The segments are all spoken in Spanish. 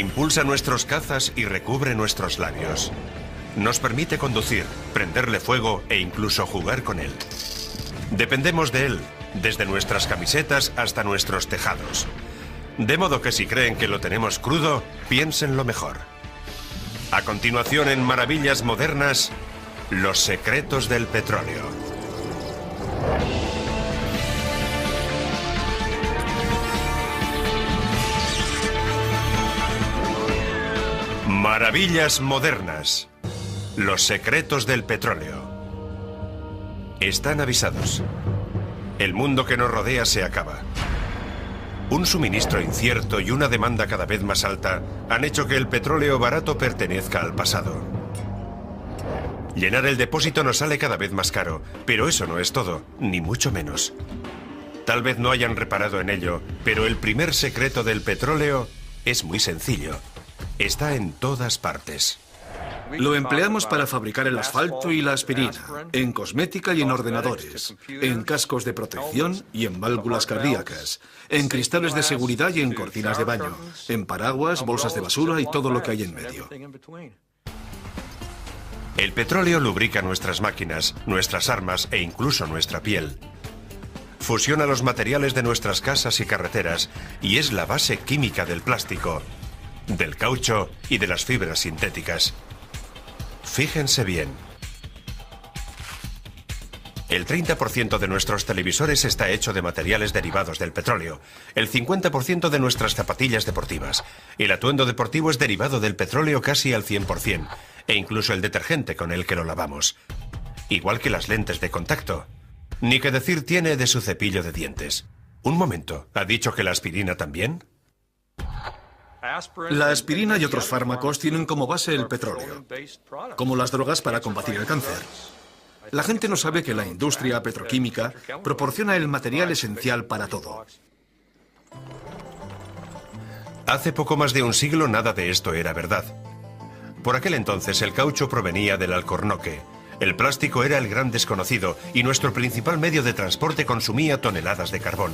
Impulsa nuestros cazas y recubre nuestros labios. Nos permite conducir, prenderle fuego e incluso jugar con él. Dependemos de él, desde nuestras camisetas hasta nuestros tejados. De modo que si creen que lo tenemos crudo, piénsenlo mejor. A continuación, en Maravillas Modernas, los secretos del petróleo. Maravillas Modernas. Los secretos del petróleo. Están avisados. El mundo que nos rodea se acaba. Un suministro incierto y una demanda cada vez más alta han hecho que el petróleo barato pertenezca al pasado. Llenar el depósito nos sale cada vez más caro, pero eso no es todo, ni mucho menos. Tal vez no hayan reparado en ello, pero el primer secreto del petróleo es muy sencillo. Está en todas partes. Lo empleamos para fabricar el asfalto y la aspirina, en cosmética y en ordenadores, en cascos de protección y en válvulas cardíacas, en cristales de seguridad y en cortinas de baño, en paraguas, bolsas de basura y todo lo que hay en medio. El petróleo lubrica nuestras máquinas, nuestras armas e incluso nuestra piel. Fusiona los materiales de nuestras casas y carreteras y es la base química del plástico, del caucho y de las fibras sintéticas. Fíjense bien. El 30% de nuestros televisores está hecho de materiales derivados del petróleo, el 50% de nuestras zapatillas deportivas. El atuendo deportivo es derivado del petróleo casi al 100%, e incluso el detergente con el que lo lavamos. Igual que las lentes de contacto. Ni que decir tiene de su cepillo de dientes. Un momento, ¿ha dicho que la aspirina también? La aspirina y otros fármacos tienen como base el petróleo, como las drogas para combatir el cáncer. La gente no sabe que la industria petroquímica proporciona el material esencial para todo. Hace poco más de un siglo nada de esto era verdad. Por aquel entonces el caucho provenía del alcornoque, el plástico era el gran desconocido y nuestro principal medio de transporte consumía toneladas de carbón.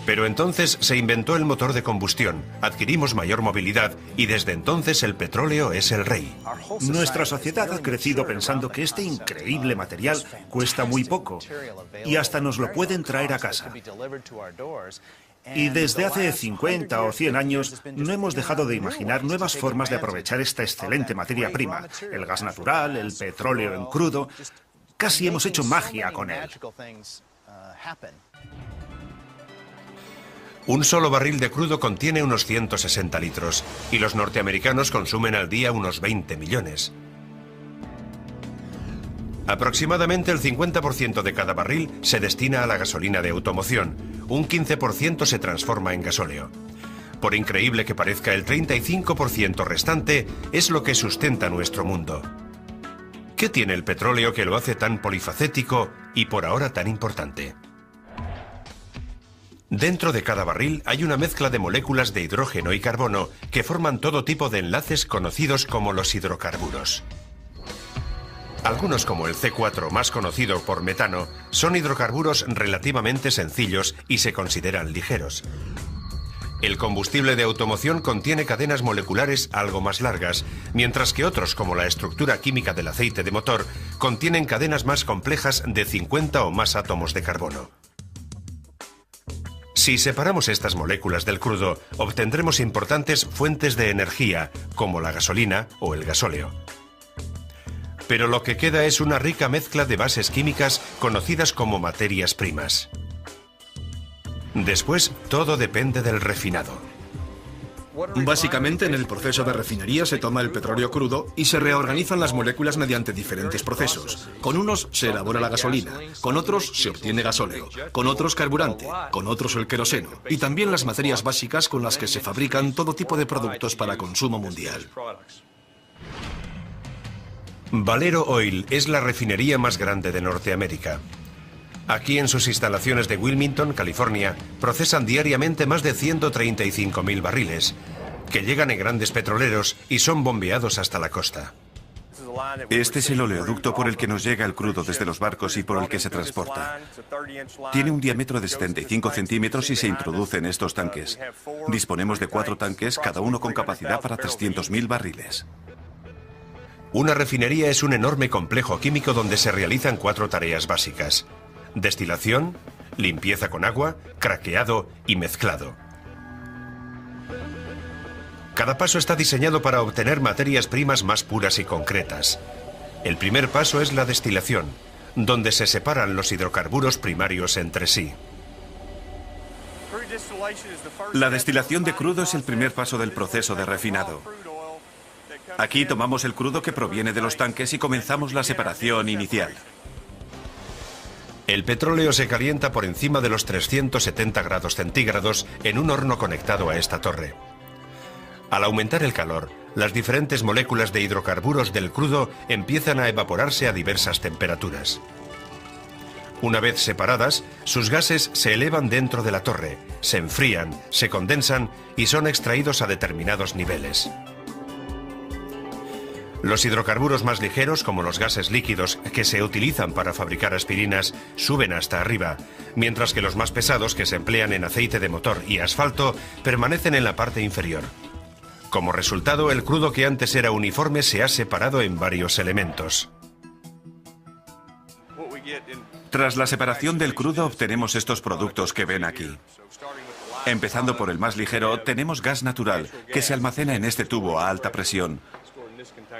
Pero entonces se inventó el motor de combustión, adquirimos mayor movilidad y desde entonces el petróleo es el rey. Nuestra sociedad ha crecido pensando que este increíble material cuesta muy poco y hasta nos lo pueden traer a casa. Y desde hace 50 o 100 años no hemos dejado de imaginar nuevas formas de aprovechar esta excelente materia prima, el gas natural, el petróleo en crudo. Casi hemos hecho magia con él. Un solo barril de crudo contiene unos 160 litros y los norteamericanos consumen al día unos 20 millones. Aproximadamente el 50% de cada barril se destina a la gasolina de automoción, un 15% se transforma en gasóleo. Por increíble que parezca, el 35% restante es lo que sustenta nuestro mundo. ¿Qué tiene el petróleo que lo hace tan polifacético y por ahora tan importante? Dentro de cada barril hay una mezcla de moléculas de hidrógeno y carbono que forman todo tipo de enlaces conocidos como los hidrocarburos. Algunos, como el C4, más conocido por metano, son hidrocarburos relativamente sencillos y se consideran ligeros. El combustible de automoción contiene cadenas moleculares algo más largas, mientras que otros, como la estructura química del aceite de motor, contienen cadenas más complejas de 50 o más átomos de carbono. Si separamos estas moléculas del crudo, obtendremos importantes fuentes de energía, como la gasolina o el gasóleo. Pero lo que queda es una rica mezcla de bases químicas conocidas como materias primas. Después, todo depende del refinado. Básicamente, en el proceso de refinería se toma el petróleo crudo y se reorganizan las moléculas mediante diferentes procesos. Con unos se elabora la gasolina, con otros se obtiene gasóleo, con otros carburante, con otros el queroseno y también las materias básicas con las que se fabrican todo tipo de productos para consumo mundial. Valero Oil es la refinería más grande de Norteamérica. Aquí en sus instalaciones de Wilmington, California, procesan diariamente más de 135.000 barriles, que llegan en grandes petroleros y son bombeados hasta la costa. Este es el oleoducto por el que nos llega el crudo desde los barcos y por el que se transporta. Tiene un diámetro de 75 centímetros y se introduce en estos tanques. Disponemos de 4 tanques, cada uno con capacidad para 300.000 barriles. Una refinería es un enorme complejo químico donde se realizan 4 tareas básicas: destilación, limpieza con agua, craqueado y mezclado. Cada paso está diseñado para obtener materias primas más puras y concretas. El primer paso es la destilación, donde se separan los hidrocarburos primarios entre sí. La destilación de crudo es el primer paso del proceso de refinado. Aquí tomamos el crudo que proviene de los tanques y comenzamos la separación inicial. El petróleo se calienta por encima de los 370 grados centígrados en un horno conectado a esta torre. Al aumentar el calor, las diferentes moléculas de hidrocarburos del crudo empiezan a evaporarse a diversas temperaturas. Una vez separadas, sus gases se elevan dentro de la torre, se enfrían, se condensan y son extraídos a determinados niveles. Los hidrocarburos más ligeros, como los gases líquidos que se utilizan para fabricar aspirinas, suben hasta arriba, mientras que los más pesados, que se emplean en aceite de motor y asfalto, permanecen en la parte inferior. Como resultado, el crudo que antes era uniforme se ha separado en varios elementos. Tras la separación del crudo obtenemos estos productos que ven aquí. Empezando por el más ligero, tenemos gas natural, que se almacena en este tubo a alta presión.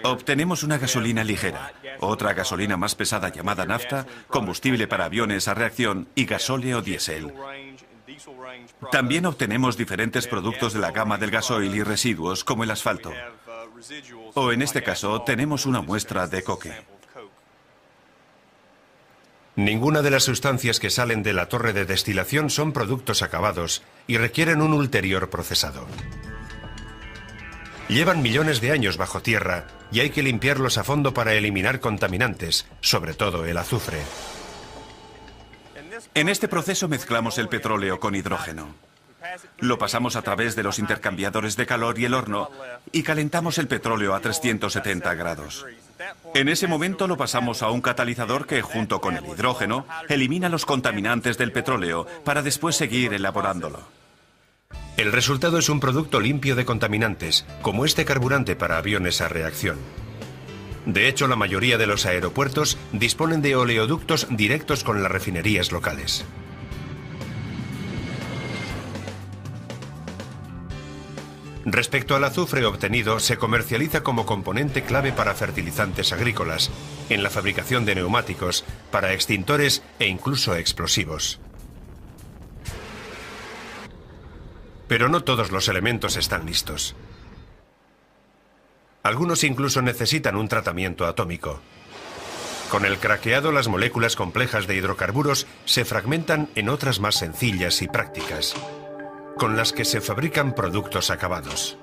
Obtenemos una gasolina ligera, otra gasolina más pesada llamada nafta, combustible para aviones a reacción y gasóleo diésel. También obtenemos diferentes productos de la gama del gasoil y residuos, como el asfalto. O en este caso, tenemos una muestra de coque. Ninguna de las sustancias que salen de la torre de destilación son productos acabados y requieren un ulterior procesado. Llevan millones de años bajo tierra y hay que limpiarlos a fondo para eliminar contaminantes, sobre todo el azufre. En este proceso mezclamos el petróleo con hidrógeno. Lo pasamos a través de los intercambiadores de calor y el horno y calentamos el petróleo a 370 grados. En ese momento lo pasamos a un catalizador que, junto con el hidrógeno, elimina los contaminantes del petróleo para después seguir elaborándolo. El resultado es un producto limpio de contaminantes, como este carburante para aviones a reacción. De hecho, la mayoría de los aeropuertos disponen de oleoductos directos con las refinerías locales. Respecto al azufre obtenido, se comercializa como componente clave para fertilizantes agrícolas, en la fabricación de neumáticos, para extintores e incluso explosivos. Pero no todos los elementos están listos. Algunos incluso necesitan un tratamiento atómico. Con el craqueado, las moléculas complejas de hidrocarburos se fragmentan en otras más sencillas y prácticas, con las que se fabrican productos acabados.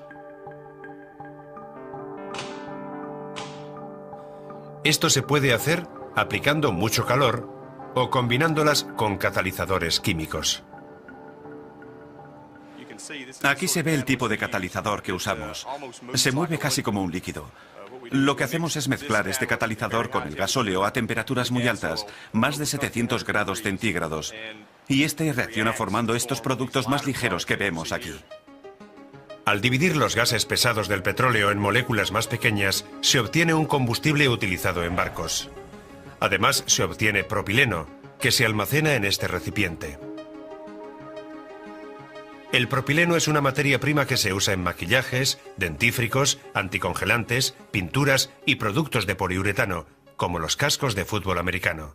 Esto se puede hacer aplicando mucho calor o combinándolas con catalizadores químicos. Aquí se ve el tipo de catalizador que usamos. Se mueve casi como un líquido. Lo que hacemos es mezclar este catalizador con el gasóleo a temperaturas muy altas, más de 700 grados centígrados, y este reacciona formando estos productos más ligeros que vemos aquí. Al dividir los gases pesados del petróleo en moléculas más pequeñas, se obtiene un combustible utilizado en barcos. Además, se obtiene propileno, que se almacena en este recipiente. El propileno es una materia prima que se usa en maquillajes, dentífricos, anticongelantes, pinturas y productos de poliuretano, como los cascos de fútbol americano.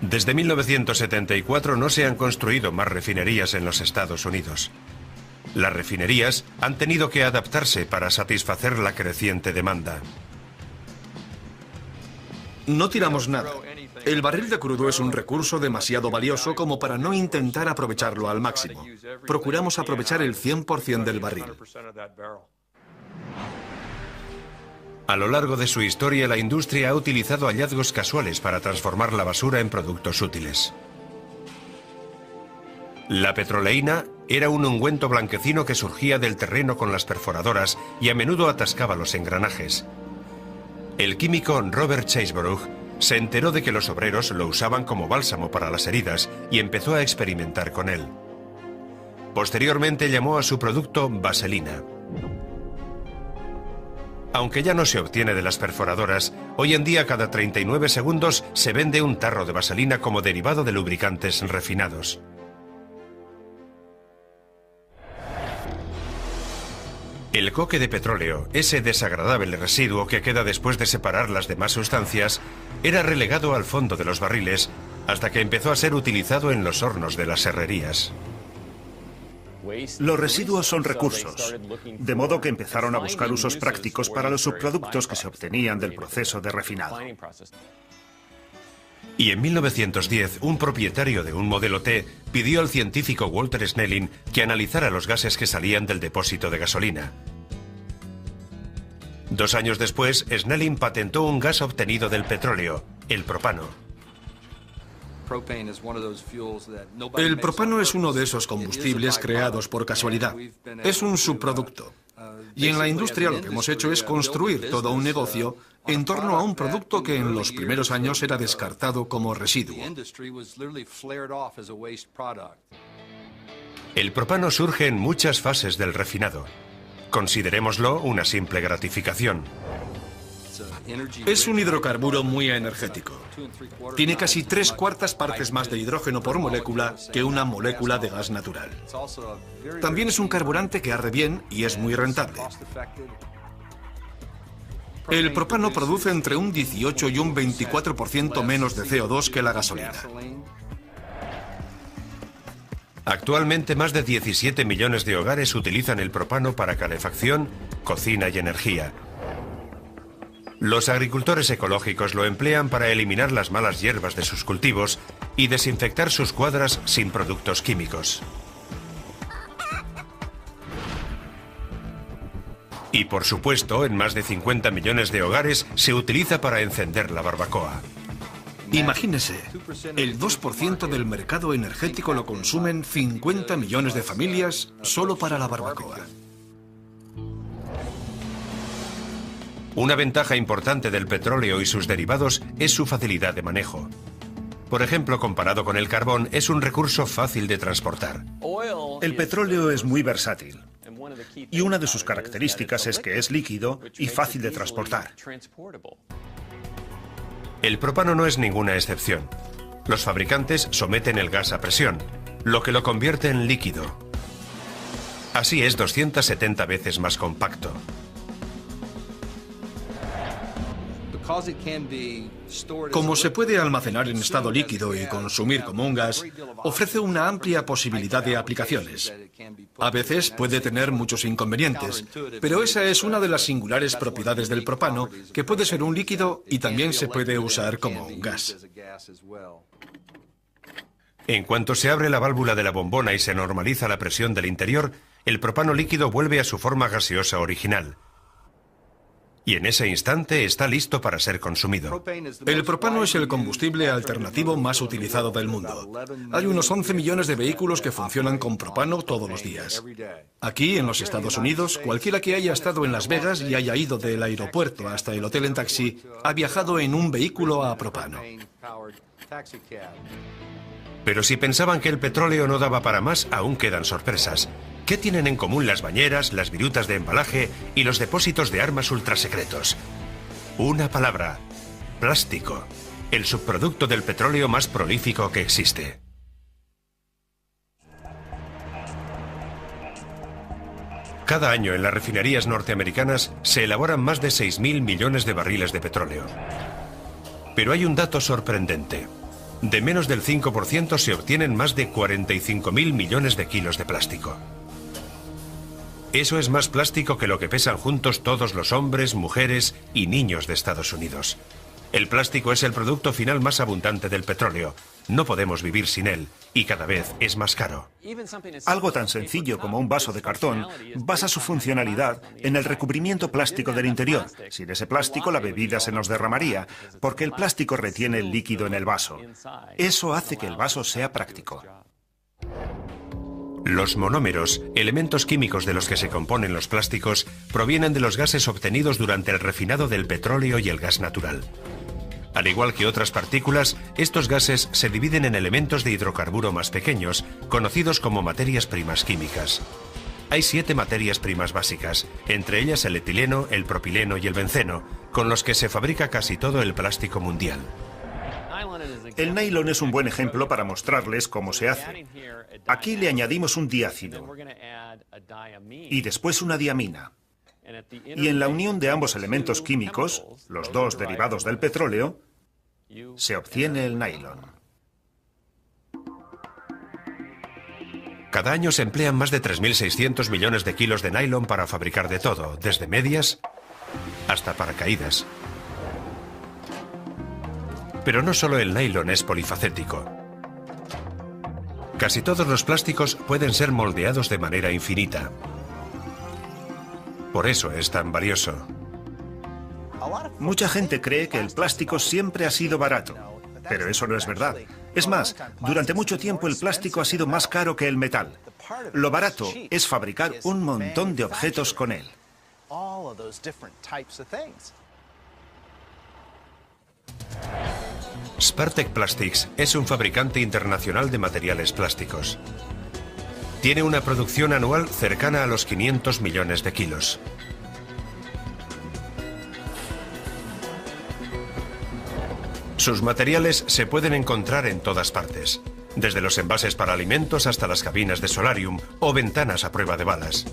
Desde 1974 no se han construido más refinerías en los Estados Unidos. Las refinerías han tenido que adaptarse para satisfacer la creciente demanda. No tiramos nada. El barril de crudo es un recurso demasiado valioso como para no intentar aprovecharlo al máximo. Procuramos aprovechar el 100% del barril. A lo largo de su historia, la industria ha utilizado hallazgos casuales para transformar la basura en productos útiles. La petroleína Era un ungüento blanquecino que surgía del terreno con las perforadoras y a menudo atascaba los engranajes. El químico Robert Chasebrough se enteró de que los obreros lo usaban como bálsamo para las heridas y empezó a experimentar con él. Posteriormente llamó a su producto vaselina. Aunque ya no se obtiene de las perforadoras, hoy en día cada 39 segundos se vende un tarro de vaselina como derivado de lubricantes refinados. El coque de petróleo, ese desagradable residuo que queda después de separar las demás sustancias, era relegado al fondo de los barriles hasta que empezó a ser utilizado en los hornos de las herrerías. Los residuos son recursos, de modo que empezaron a buscar usos prácticos para los subproductos que se obtenían del proceso de refinado. Y en 1910, un propietario de un modelo T pidió al científico Walter Snelling que analizara los gases que salían del depósito de gasolina. 2 años después, Snelling patentó un gas obtenido del petróleo, el propano. El propano es uno de esos combustibles creados por casualidad. Es un subproducto. Y en la industria lo que hemos hecho es construir todo un negocio en torno a un producto que en los primeros años era descartado como residuo. El propano surge en muchas fases del refinado. Considerémoslo una simple gratificación. Es un hidrocarburo muy energético. Tiene casi 3/4 partes más de hidrógeno por molécula que una molécula de gas natural. También es un carburante que arde bien y es muy rentable. El propano produce entre un 18 y un 24% menos de CO2 que la gasolina. Actualmente más de 17 millones de hogares utilizan el propano para calefacción, cocina y energía. Los agricultores ecológicos lo emplean para eliminar las malas hierbas de sus cultivos y desinfectar sus cuadras sin productos químicos. Y por supuesto, en más de 50 millones de hogares se utiliza para encender la barbacoa. Imagínese, el 2% del mercado energético lo consumen 50 millones de familias solo para la barbacoa. Una ventaja importante del petróleo y sus derivados es su facilidad de manejo. Por ejemplo, comparado con el carbón, es un recurso fácil de transportar. El petróleo es muy versátil y una de sus características es que es líquido y fácil de transportar. El propano no es ninguna excepción. Los fabricantes someten el gas a presión, lo que lo convierte en líquido. Así es 270 veces más compacto. Como se puede almacenar en estado líquido y consumir como un gas, ofrece una amplia posibilidad de aplicaciones. A veces puede tener muchos inconvenientes, pero esa es una de las singulares propiedades del propano, que puede ser un líquido y también se puede usar como un gas. En cuanto se abre la válvula de la bombona y se normaliza la presión del interior, el propano líquido vuelve a su forma gaseosa original. Y en ese instante está listo para ser consumido. El propano es el combustible alternativo más utilizado del mundo. Hay unos 11 millones de vehículos que funcionan con propano todos los días. Aquí, en los Estados Unidos, cualquiera que haya estado en Las Vegas y haya ido del aeropuerto hasta el hotel en taxi, ha viajado en un vehículo a propano. Pero si pensaban que el petróleo no daba para más, aún quedan sorpresas. ¿Qué tienen en común las bañeras, las virutas de embalaje y los depósitos de armas ultrasecretos? Una palabra: plástico, el subproducto del petróleo más prolífico que existe. Cada año en las refinerías norteamericanas se elaboran más de 6.000 millones de barriles de petróleo. Pero hay un dato sorprendente. De menos del 5% se obtienen más de 45.000 millones de kilos de plástico. Eso es más plástico que lo que pesan juntos todos los hombres, mujeres y niños de Estados Unidos. El plástico es el producto final más abundante del petróleo. No podemos vivir sin él y cada vez es más caro. Algo tan sencillo como un vaso de cartón basa su funcionalidad en el recubrimiento plástico del interior. Sin ese plástico la bebida se nos derramaría, porque el plástico retiene el líquido en el vaso. Eso hace que el vaso sea práctico. Los monómeros, elementos químicos de los que se componen los plásticos, provienen de los gases obtenidos durante el refinado del petróleo y el gas natural. Al igual que otras partículas, estos gases se dividen en elementos de hidrocarburo más pequeños, conocidos como materias primas químicas. Hay 7 materias primas básicas, entre ellas el etileno, el propileno y el benceno, con los que se fabrica casi todo el plástico mundial. El nylon es un buen ejemplo para mostrarles cómo se hace. Aquí le añadimos un diácido y después una diamina. Y en la unión de ambos elementos químicos, los dos derivados del petróleo, se obtiene el nylon. Cada año se emplean más de 3.600 millones de kilos de nylon para fabricar de todo, desde medias hasta paracaídas. Pero no solo el nylon es polifacético. Casi todos los plásticos pueden ser moldeados de manera infinita. Por eso es tan valioso. Mucha gente cree que el plástico siempre ha sido barato, pero eso no es verdad. Es más, durante mucho tiempo el plástico ha sido más caro que el metal. Lo barato es fabricar un montón de objetos con él. Spartek Plastics es un fabricante internacional de materiales plásticos. Tiene una producción anual cercana a los 500 millones de kilos. Sus materiales se pueden encontrar en todas partes, desde los envases para alimentos hasta las cabinas de solarium o ventanas a prueba de balas.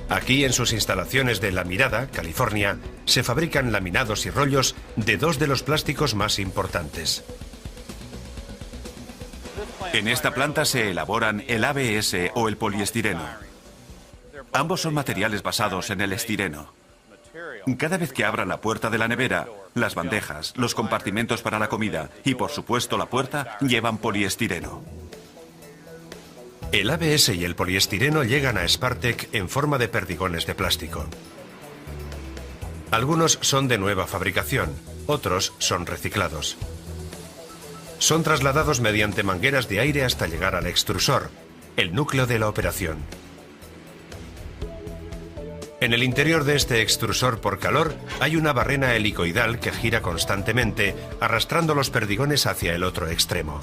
Aquí, en sus instalaciones de La Mirada, California, se fabrican laminados y rollos de 2 de los plásticos más importantes. En esta planta se elaboran el ABS o el poliestireno. Ambos son materiales basados en el estireno. Cada vez que abran la puerta de la nevera, las bandejas, los compartimentos para la comida y, por supuesto, la puerta llevan poliestireno. El ABS y el poliestireno llegan a Spartek en forma de perdigones de plástico. Algunos son de nueva fabricación, otros son reciclados. Son trasladados mediante mangueras de aire hasta llegar al extrusor, el núcleo de la operación. En el interior de este extrusor por calor hay una barrena helicoidal que gira constantemente, arrastrando los perdigones hacia el otro extremo.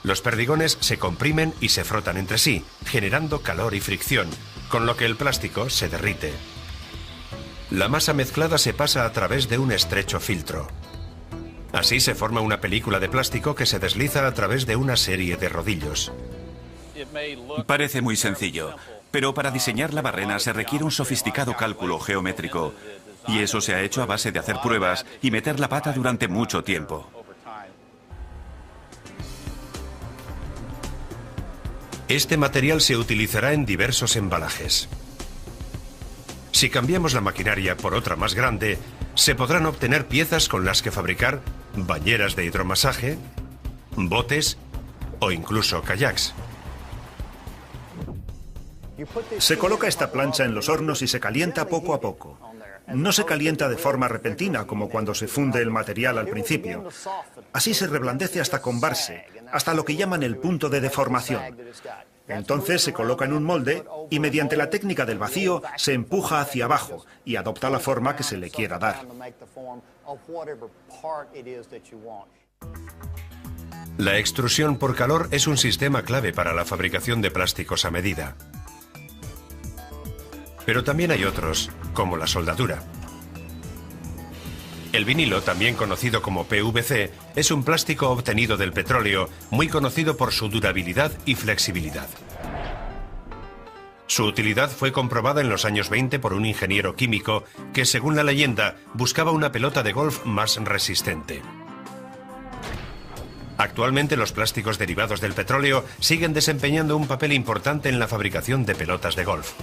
Los perdigones se comprimen y se frotan entre sí, generando calor y fricción, con lo que el plástico se derrite. La masa mezclada se pasa a través de un estrecho filtro. Así se forma una película de plástico que se desliza a través de una serie de rodillos. Parece muy sencillo, pero para diseñar la barrena se requiere un sofisticado cálculo geométrico, y eso se ha hecho a base de hacer pruebas y meter la pata durante mucho tiempo. Este material se utilizará en diversos embalajes. Si cambiamos la maquinaria por otra más grande, se podrán obtener piezas con las que fabricar bañeras de hidromasaje, botes o incluso kayaks. Se coloca esta plancha en los hornos y se calienta poco a poco. No se calienta de forma repentina como cuando se funde el material al principio. Así se reblandece hasta combarse, hasta lo que llaman el punto de deformación. Entonces se coloca en un molde y mediante la técnica del vacío se empuja hacia abajo y adopta la forma que se le quiera dar. La extrusión por calor es un sistema clave para la fabricación de plásticos a medida. Pero también hay otros, como la soldadura. El vinilo, también conocido como PVC, es un plástico obtenido del petróleo, muy conocido por su durabilidad y flexibilidad. Su utilidad fue comprobada en los años 20 por un ingeniero químico que, según la leyenda, buscaba una pelota de golf más resistente. Actualmente los plásticos derivados del petróleo siguen desempeñando un papel importante en la fabricación de pelotas de golf.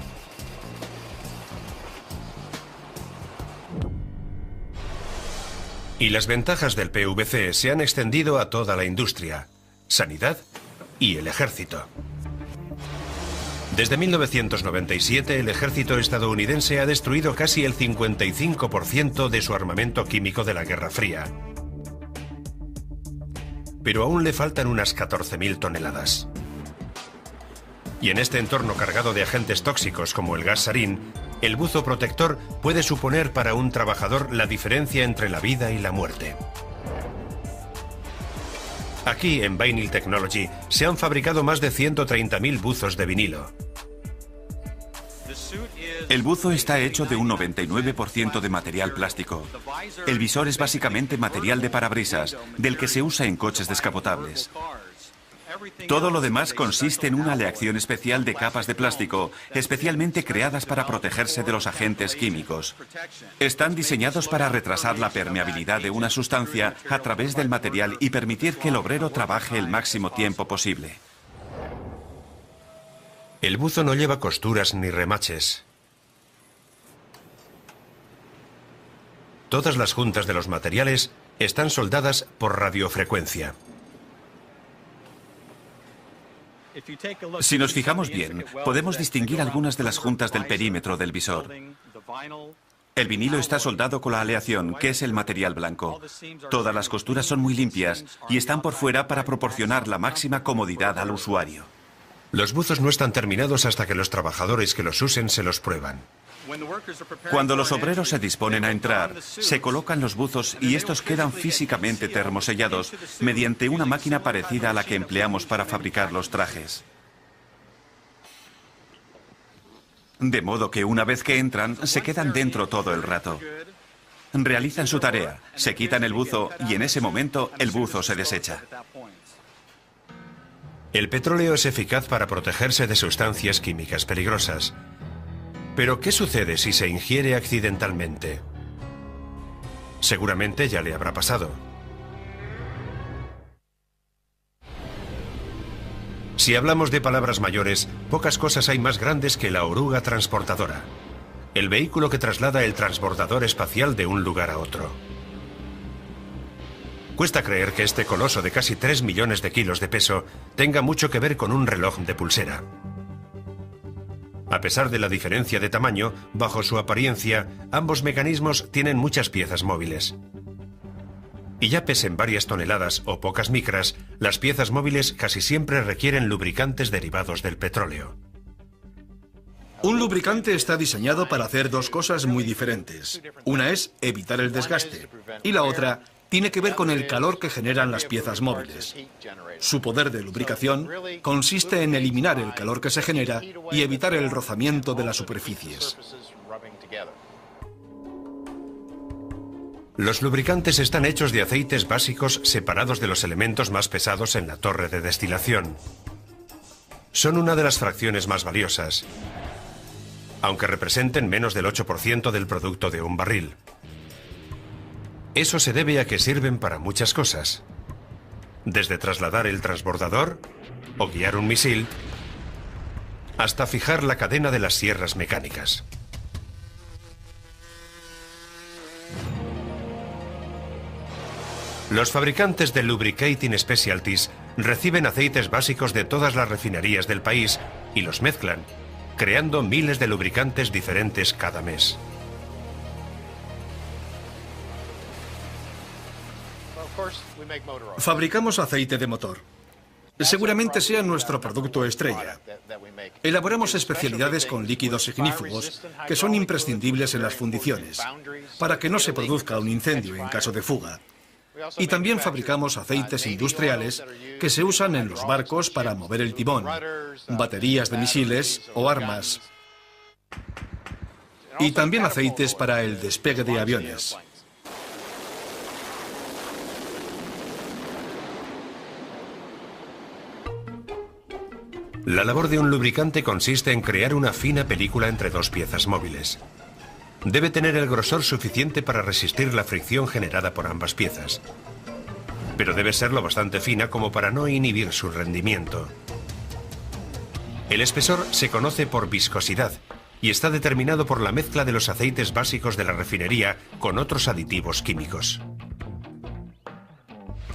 Y las ventajas del PVC se han extendido a toda la industria, sanidad y el ejército. Desde 1997, el ejército estadounidense ha destruido casi el 55% de su armamento químico de la Guerra Fría. pero aún le faltan unas 14.000 toneladas. Y en este entorno cargado de agentes tóxicos como el gas sarín, el buzo protector puede suponer para un trabajador la diferencia entre la vida y la muerte. Aquí, en Vinyl Technology, se han fabricado más de 130.000 buzos de vinilo. El buzo está hecho de un 99% de material plástico. El visor es básicamente material de parabrisas, del que se usa en coches descapotables. Todo lo demás consiste en una aleación especial de capas de plástico, especialmente creadas para protegerse de los agentes químicos. Están diseñados para retrasar la permeabilidad de una sustancia a través del material y permitir que el obrero trabaje el máximo tiempo posible. El buzo no lleva costuras ni remaches. Todas las juntas de los materiales están soldadas por radiofrecuencia. Si nos fijamos bien, podemos distinguir algunas de las juntas del perímetro del visor. El vinilo está soldado con la aleación, que es el material blanco. Todas las costuras son muy limpias y están por fuera para proporcionar la máxima comodidad al usuario. Los buzos no están terminados hasta que los trabajadores que los usen se los prueban. Cuando los obreros se disponen a entrar, se colocan los buzos y estos quedan físicamente termosellados mediante una máquina parecida a la que empleamos para fabricar los trajes. De modo que una vez que entran, se quedan dentro todo el rato. Realizan su tarea, se quitan el buzo y en ese momento el buzo se desecha. El petróleo es eficaz para protegerse de sustancias químicas peligrosas. Pero, ¿qué sucede si se ingiere accidentalmente? Seguramente ya le habrá pasado. Si hablamos de palabras mayores, pocas cosas hay más grandes que la oruga transportadora, el vehículo que traslada el transbordador espacial de un lugar a otro. Cuesta creer que este coloso de casi 3 millones de kilos de peso tenga mucho que ver con un reloj de pulsera. A pesar de la diferencia de tamaño, bajo su apariencia, ambos mecanismos tienen muchas piezas móviles. Y ya pesen varias toneladas o pocas micras, las piezas móviles casi siempre requieren lubricantes derivados del petróleo. Un lubricante está diseñado para hacer dos cosas muy diferentes. Una es evitar el desgaste y la otra tiene que ver con el calor que generan las piezas móviles. Su poder de lubricación consiste en eliminar el calor que se genera y evitar el rozamiento de las superficies. Los lubricantes están hechos de aceites básicos separados de los elementos más pesados en la torre de destilación. Son una de las fracciones más valiosas, aunque representen menos del 8% del producto de un barril. Eso se debe a que sirven para muchas cosas, desde trasladar el transbordador o guiar un misil, hasta fijar la cadena de las sierras mecánicas. Los fabricantes de Lubricating Specialties reciben aceites básicos de todas las refinerías del país y los mezclan, creando miles de lubricantes diferentes cada mes. Fabricamos aceite de motor. Seguramente sea nuestro producto estrella. Elaboramos especialidades con líquidos ignífugos que son imprescindibles en las fundiciones, para que no se produzca un incendio en caso de fuga. Y también fabricamos aceites industriales que se usan en los barcos para mover el timón, baterías de misiles o armas. Y también aceites para el despegue de aviones. La labor de un lubricante consiste en crear una fina película entre dos piezas móviles. Debe tener el grosor suficiente para resistir la fricción generada por ambas piezas, pero debe ser lo bastante fina como para no inhibir su rendimiento. El espesor se conoce por viscosidad y está determinado por la mezcla de los aceites básicos de la refinería con otros aditivos químicos.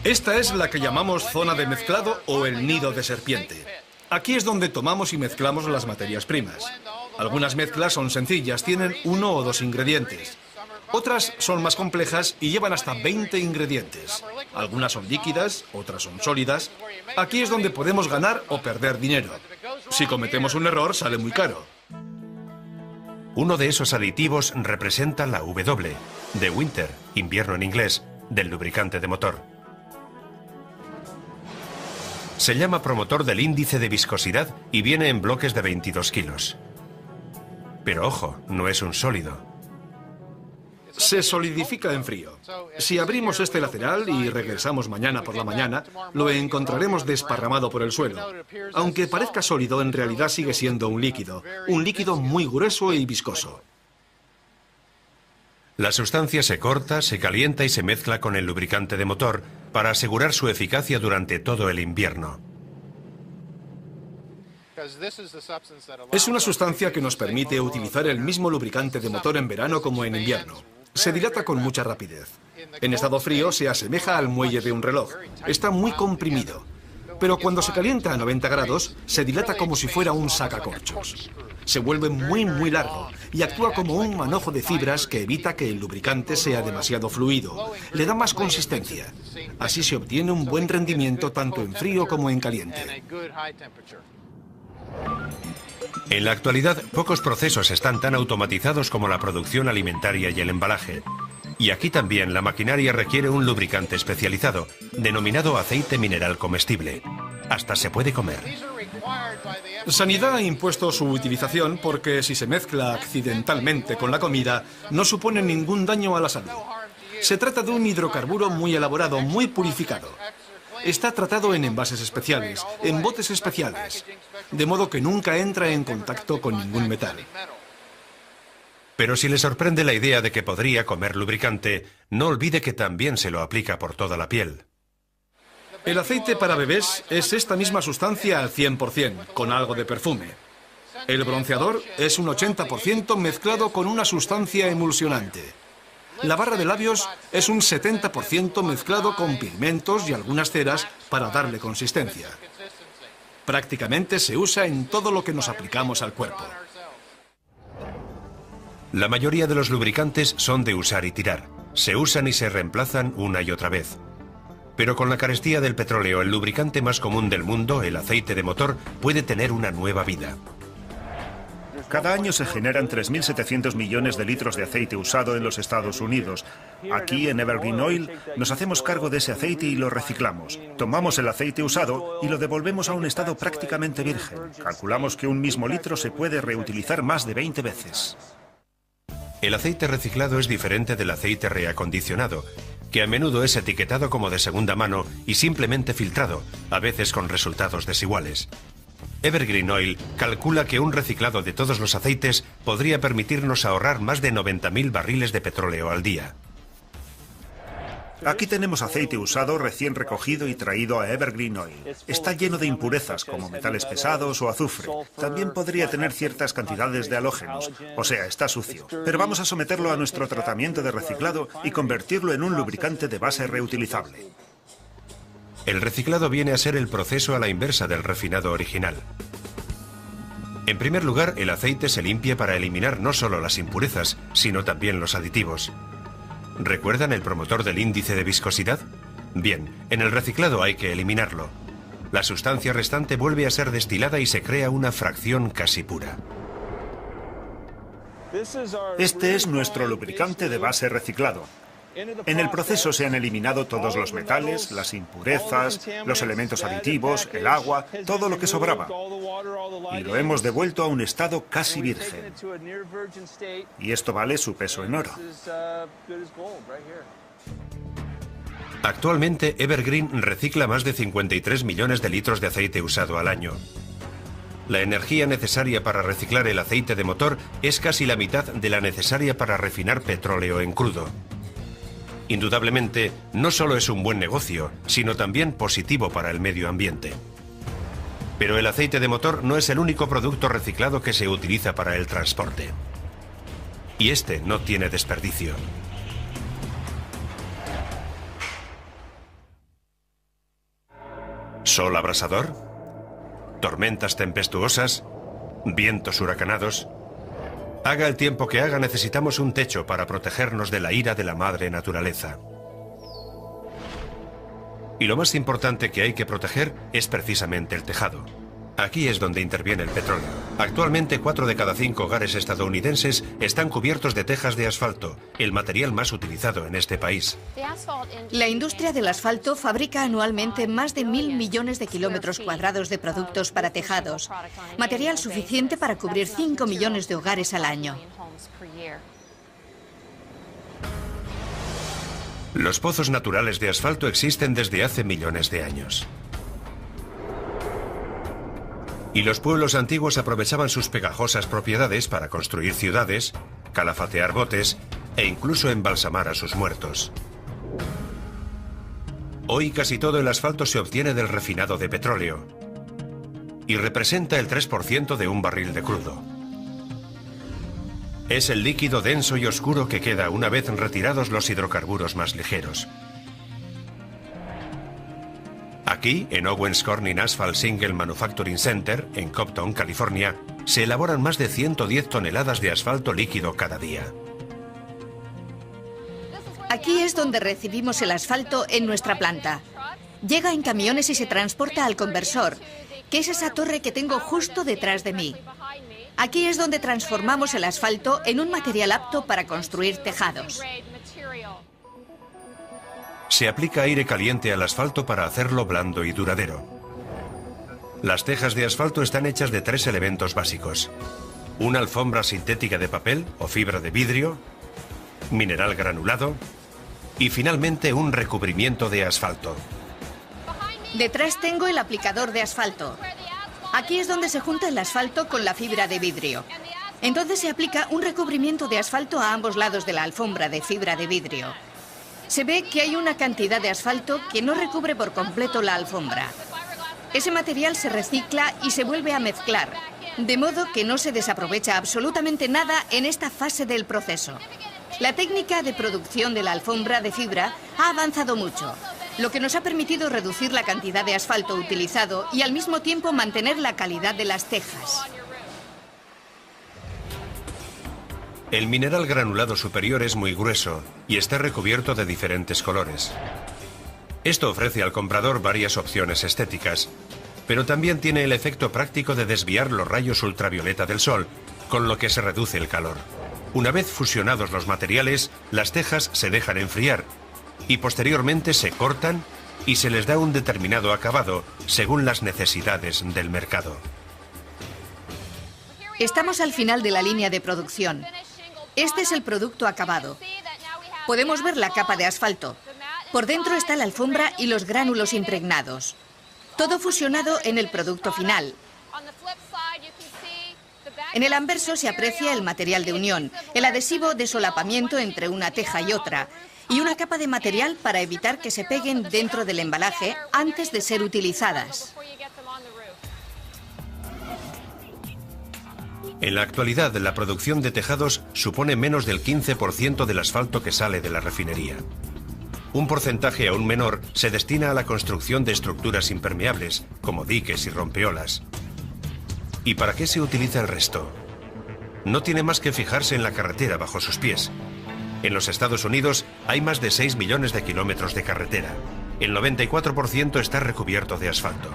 Esta es la que llamamos zona de mezclado o el nido de serpiente. Aquí es donde tomamos y mezclamos las materias primas. Algunas mezclas son sencillas, tienen 1 o 2 ingredientes. Otras son más complejas y llevan hasta 20 ingredientes. Algunas son líquidas, otras son sólidas. Aquí es donde podemos ganar o perder dinero. Si cometemos un error, sale muy caro. Uno de esos aditivos representa la W, de winter, invierno en inglés, del lubricante de motor. Se llama promotor del índice de viscosidad y viene en bloques de 22 kilos. Pero ojo, no es un sólido. Se solidifica en frío. Si abrimos este lateral y regresamos mañana por la mañana, lo encontraremos desparramado por el suelo. Aunque parezca sólido, en realidad sigue siendo un líquido muy grueso y viscoso. La sustancia se corta, se calienta y se mezcla con el lubricante de motor para asegurar su eficacia durante todo el invierno. Es una sustancia que nos permite utilizar el mismo lubricante de motor en verano como en invierno. Se dilata con mucha rapidez. En estado frío se asemeja al muelle de un reloj. Está muy comprimido. Pero cuando se calienta a 90 grados, se dilata como si fuera un sacacorchos. Se vuelve muy largo y actúa como un manojo de fibras que evita que el lubricante sea demasiado fluido. Le da más consistencia. Así se obtiene un buen rendimiento tanto en frío como en caliente. En la actualidad, pocos procesos están tan automatizados como la producción alimentaria y el embalaje. Y aquí también la maquinaria requiere un lubricante especializado, denominado aceite mineral comestible. Hasta se puede comer. Sanidad ha impuesto su utilización porque si se mezcla accidentalmente con la comida, no supone ningún daño a la salud. Se trata de un hidrocarburo muy elaborado, muy purificado. Está tratado en envases especiales, en botes especiales, de modo que nunca entra en contacto con ningún metal. Pero si le sorprende la idea de que podría comer lubricante, no olvide que también se lo aplica por toda la piel. El aceite para bebés es esta misma sustancia al 100%, con algo de perfume. El bronceador es un 80% mezclado con una sustancia emulsionante. La barra de labios es un 70% mezclado con pigmentos y algunas ceras para darle consistencia. Prácticamente se usa en todo lo que nos aplicamos al cuerpo. La mayoría de los lubricantes son de usar y tirar. Se usan y se reemplazan una y otra vez. Pero con la carestía del petróleo, el lubricante más común del mundo, el aceite de motor, puede tener una nueva vida. Cada año se generan 3.700 millones de litros de aceite usado en los Estados Unidos. Aquí en Evergreen Oil nos hacemos cargo de ese aceite y lo reciclamos. Tomamos el aceite usado y lo devolvemos a un estado prácticamente virgen. Calculamos que un mismo litro se puede reutilizar más de 20 veces. El aceite reciclado es diferente del aceite reacondicionado, que a menudo es etiquetado como de segunda mano y simplemente filtrado, a veces con resultados desiguales. Evergreen Oil calcula que un reciclado de todos los aceites podría permitirnos ahorrar más de 90.000 barriles de petróleo al día. Aquí tenemos aceite usado recién recogido y traído a Evergreen Oil. Está lleno de impurezas como metales pesados o azufre. También podría tener ciertas cantidades de halógenos, o sea, está sucio. Pero vamos a someterlo a nuestro tratamiento de reciclado y convertirlo en un lubricante de base reutilizable. El reciclado viene a ser el proceso a la inversa del refinado original. En primer lugar, el aceite se limpia para eliminar no solo las impurezas, sino también los aditivos. ¿Recuerdan el promotor del índice de viscosidad? Bien, en el reciclado hay que eliminarlo. La sustancia restante vuelve a ser destilada y se crea una fracción casi pura. Este es nuestro lubricante de base reciclado. En el proceso se han eliminado todos los metales, las impurezas, los elementos aditivos, el agua, todo lo que sobraba. Y lo hemos devuelto a un estado casi virgen. Y esto vale su peso en oro. Actualmente, Evergreen recicla más de 53 millones de litros de aceite usado al año. La energía necesaria para reciclar el aceite de motor es casi la mitad de la necesaria para refinar petróleo en crudo. Indudablemente, no solo es un buen negocio, sino también positivo para el medio ambiente. Pero el aceite de motor no es el único producto reciclado que se utiliza para el transporte. Y este no tiene desperdicio. ¿Sol abrasador? ¿Tormentas tempestuosas? ¿Vientos huracanados? Haga el tiempo que haga, necesitamos un techo para protegernos de la ira de la madre naturaleza. Y lo más importante que hay que proteger es precisamente el tejado. Aquí es donde interviene el petróleo. Actualmente 4 de cada 5 hogares estadounidenses están cubiertos de tejas de asfalto, el material más utilizado en este país. La industria del asfalto fabrica anualmente más de 1.000 millones de kilómetros cuadrados de productos para tejados, material suficiente para cubrir 5 millones de hogares al año. Los pozos naturales de asfalto existen desde hace millones de años. Y los pueblos antiguos aprovechaban sus pegajosas propiedades para construir ciudades, calafatear botes e incluso embalsamar a sus muertos. Hoy casi todo el asfalto se obtiene del refinado de petróleo y representa el 3% de un barril de crudo. Es el líquido denso y oscuro que queda una vez retirados los hidrocarburos más ligeros. Aquí, en Owens Corning Asphalt Single Manufacturing Center, en Compton, California, se elaboran más de 110 toneladas de asfalto líquido cada día. Aquí es donde recibimos el asfalto en nuestra planta. Llega en camiones y se transporta al conversor, que es esa torre que tengo justo detrás de mí. Aquí es donde transformamos el asfalto en un material apto para construir tejados. Se aplica aire caliente al asfalto para hacerlo blando y duradero. Las tejas de asfalto están hechas de 3 elementos básicos: una alfombra sintética de papel o fibra de vidrio, mineral granulado y finalmente un recubrimiento de asfalto. Detrás tengo el aplicador de asfalto. Aquí es donde se junta el asfalto con la fibra de vidrio. Entonces se aplica un recubrimiento de asfalto a ambos lados de la alfombra de fibra de vidrio. Se ve que hay una cantidad de asfalto que no recubre por completo la alfombra. Ese material se recicla y se vuelve a mezclar, de modo que no se desaprovecha absolutamente nada en esta fase del proceso. La técnica de producción de la alfombra de fibra ha avanzado mucho, lo que nos ha permitido reducir la cantidad de asfalto utilizado y al mismo tiempo mantener la calidad de las tejas. El mineral granulado superior es muy grueso y está recubierto de diferentes colores. Esto ofrece al comprador varias opciones estéticas, pero también tiene el efecto práctico de desviar los rayos ultravioleta del sol, con lo que se reduce el calor. Una vez fusionados los materiales, las tejas se dejan enfriar y posteriormente se cortan y se les da un determinado acabado según las necesidades del mercado. Estamos al final de la línea de producción. Este es el producto acabado. Podemos ver la capa de asfalto. Por dentro está la alfombra y los gránulos impregnados. Todo fusionado en el producto final. En el anverso se aprecia el material de unión, el adhesivo de solapamiento entre una teja y otra, y una capa de material para evitar que se peguen dentro del embalaje antes de ser utilizadas. En la actualidad, la producción de tejados supone menos del 15% del asfalto que sale de la refinería. Un porcentaje aún menor se destina a la construcción de estructuras impermeables, como diques y rompeolas. ¿Y para qué se utiliza el resto? No tiene más que fijarse en la carretera bajo sus pies. En los Estados Unidos hay más de 6 millones de kilómetros de carretera. El 94% está recubierto de asfalto.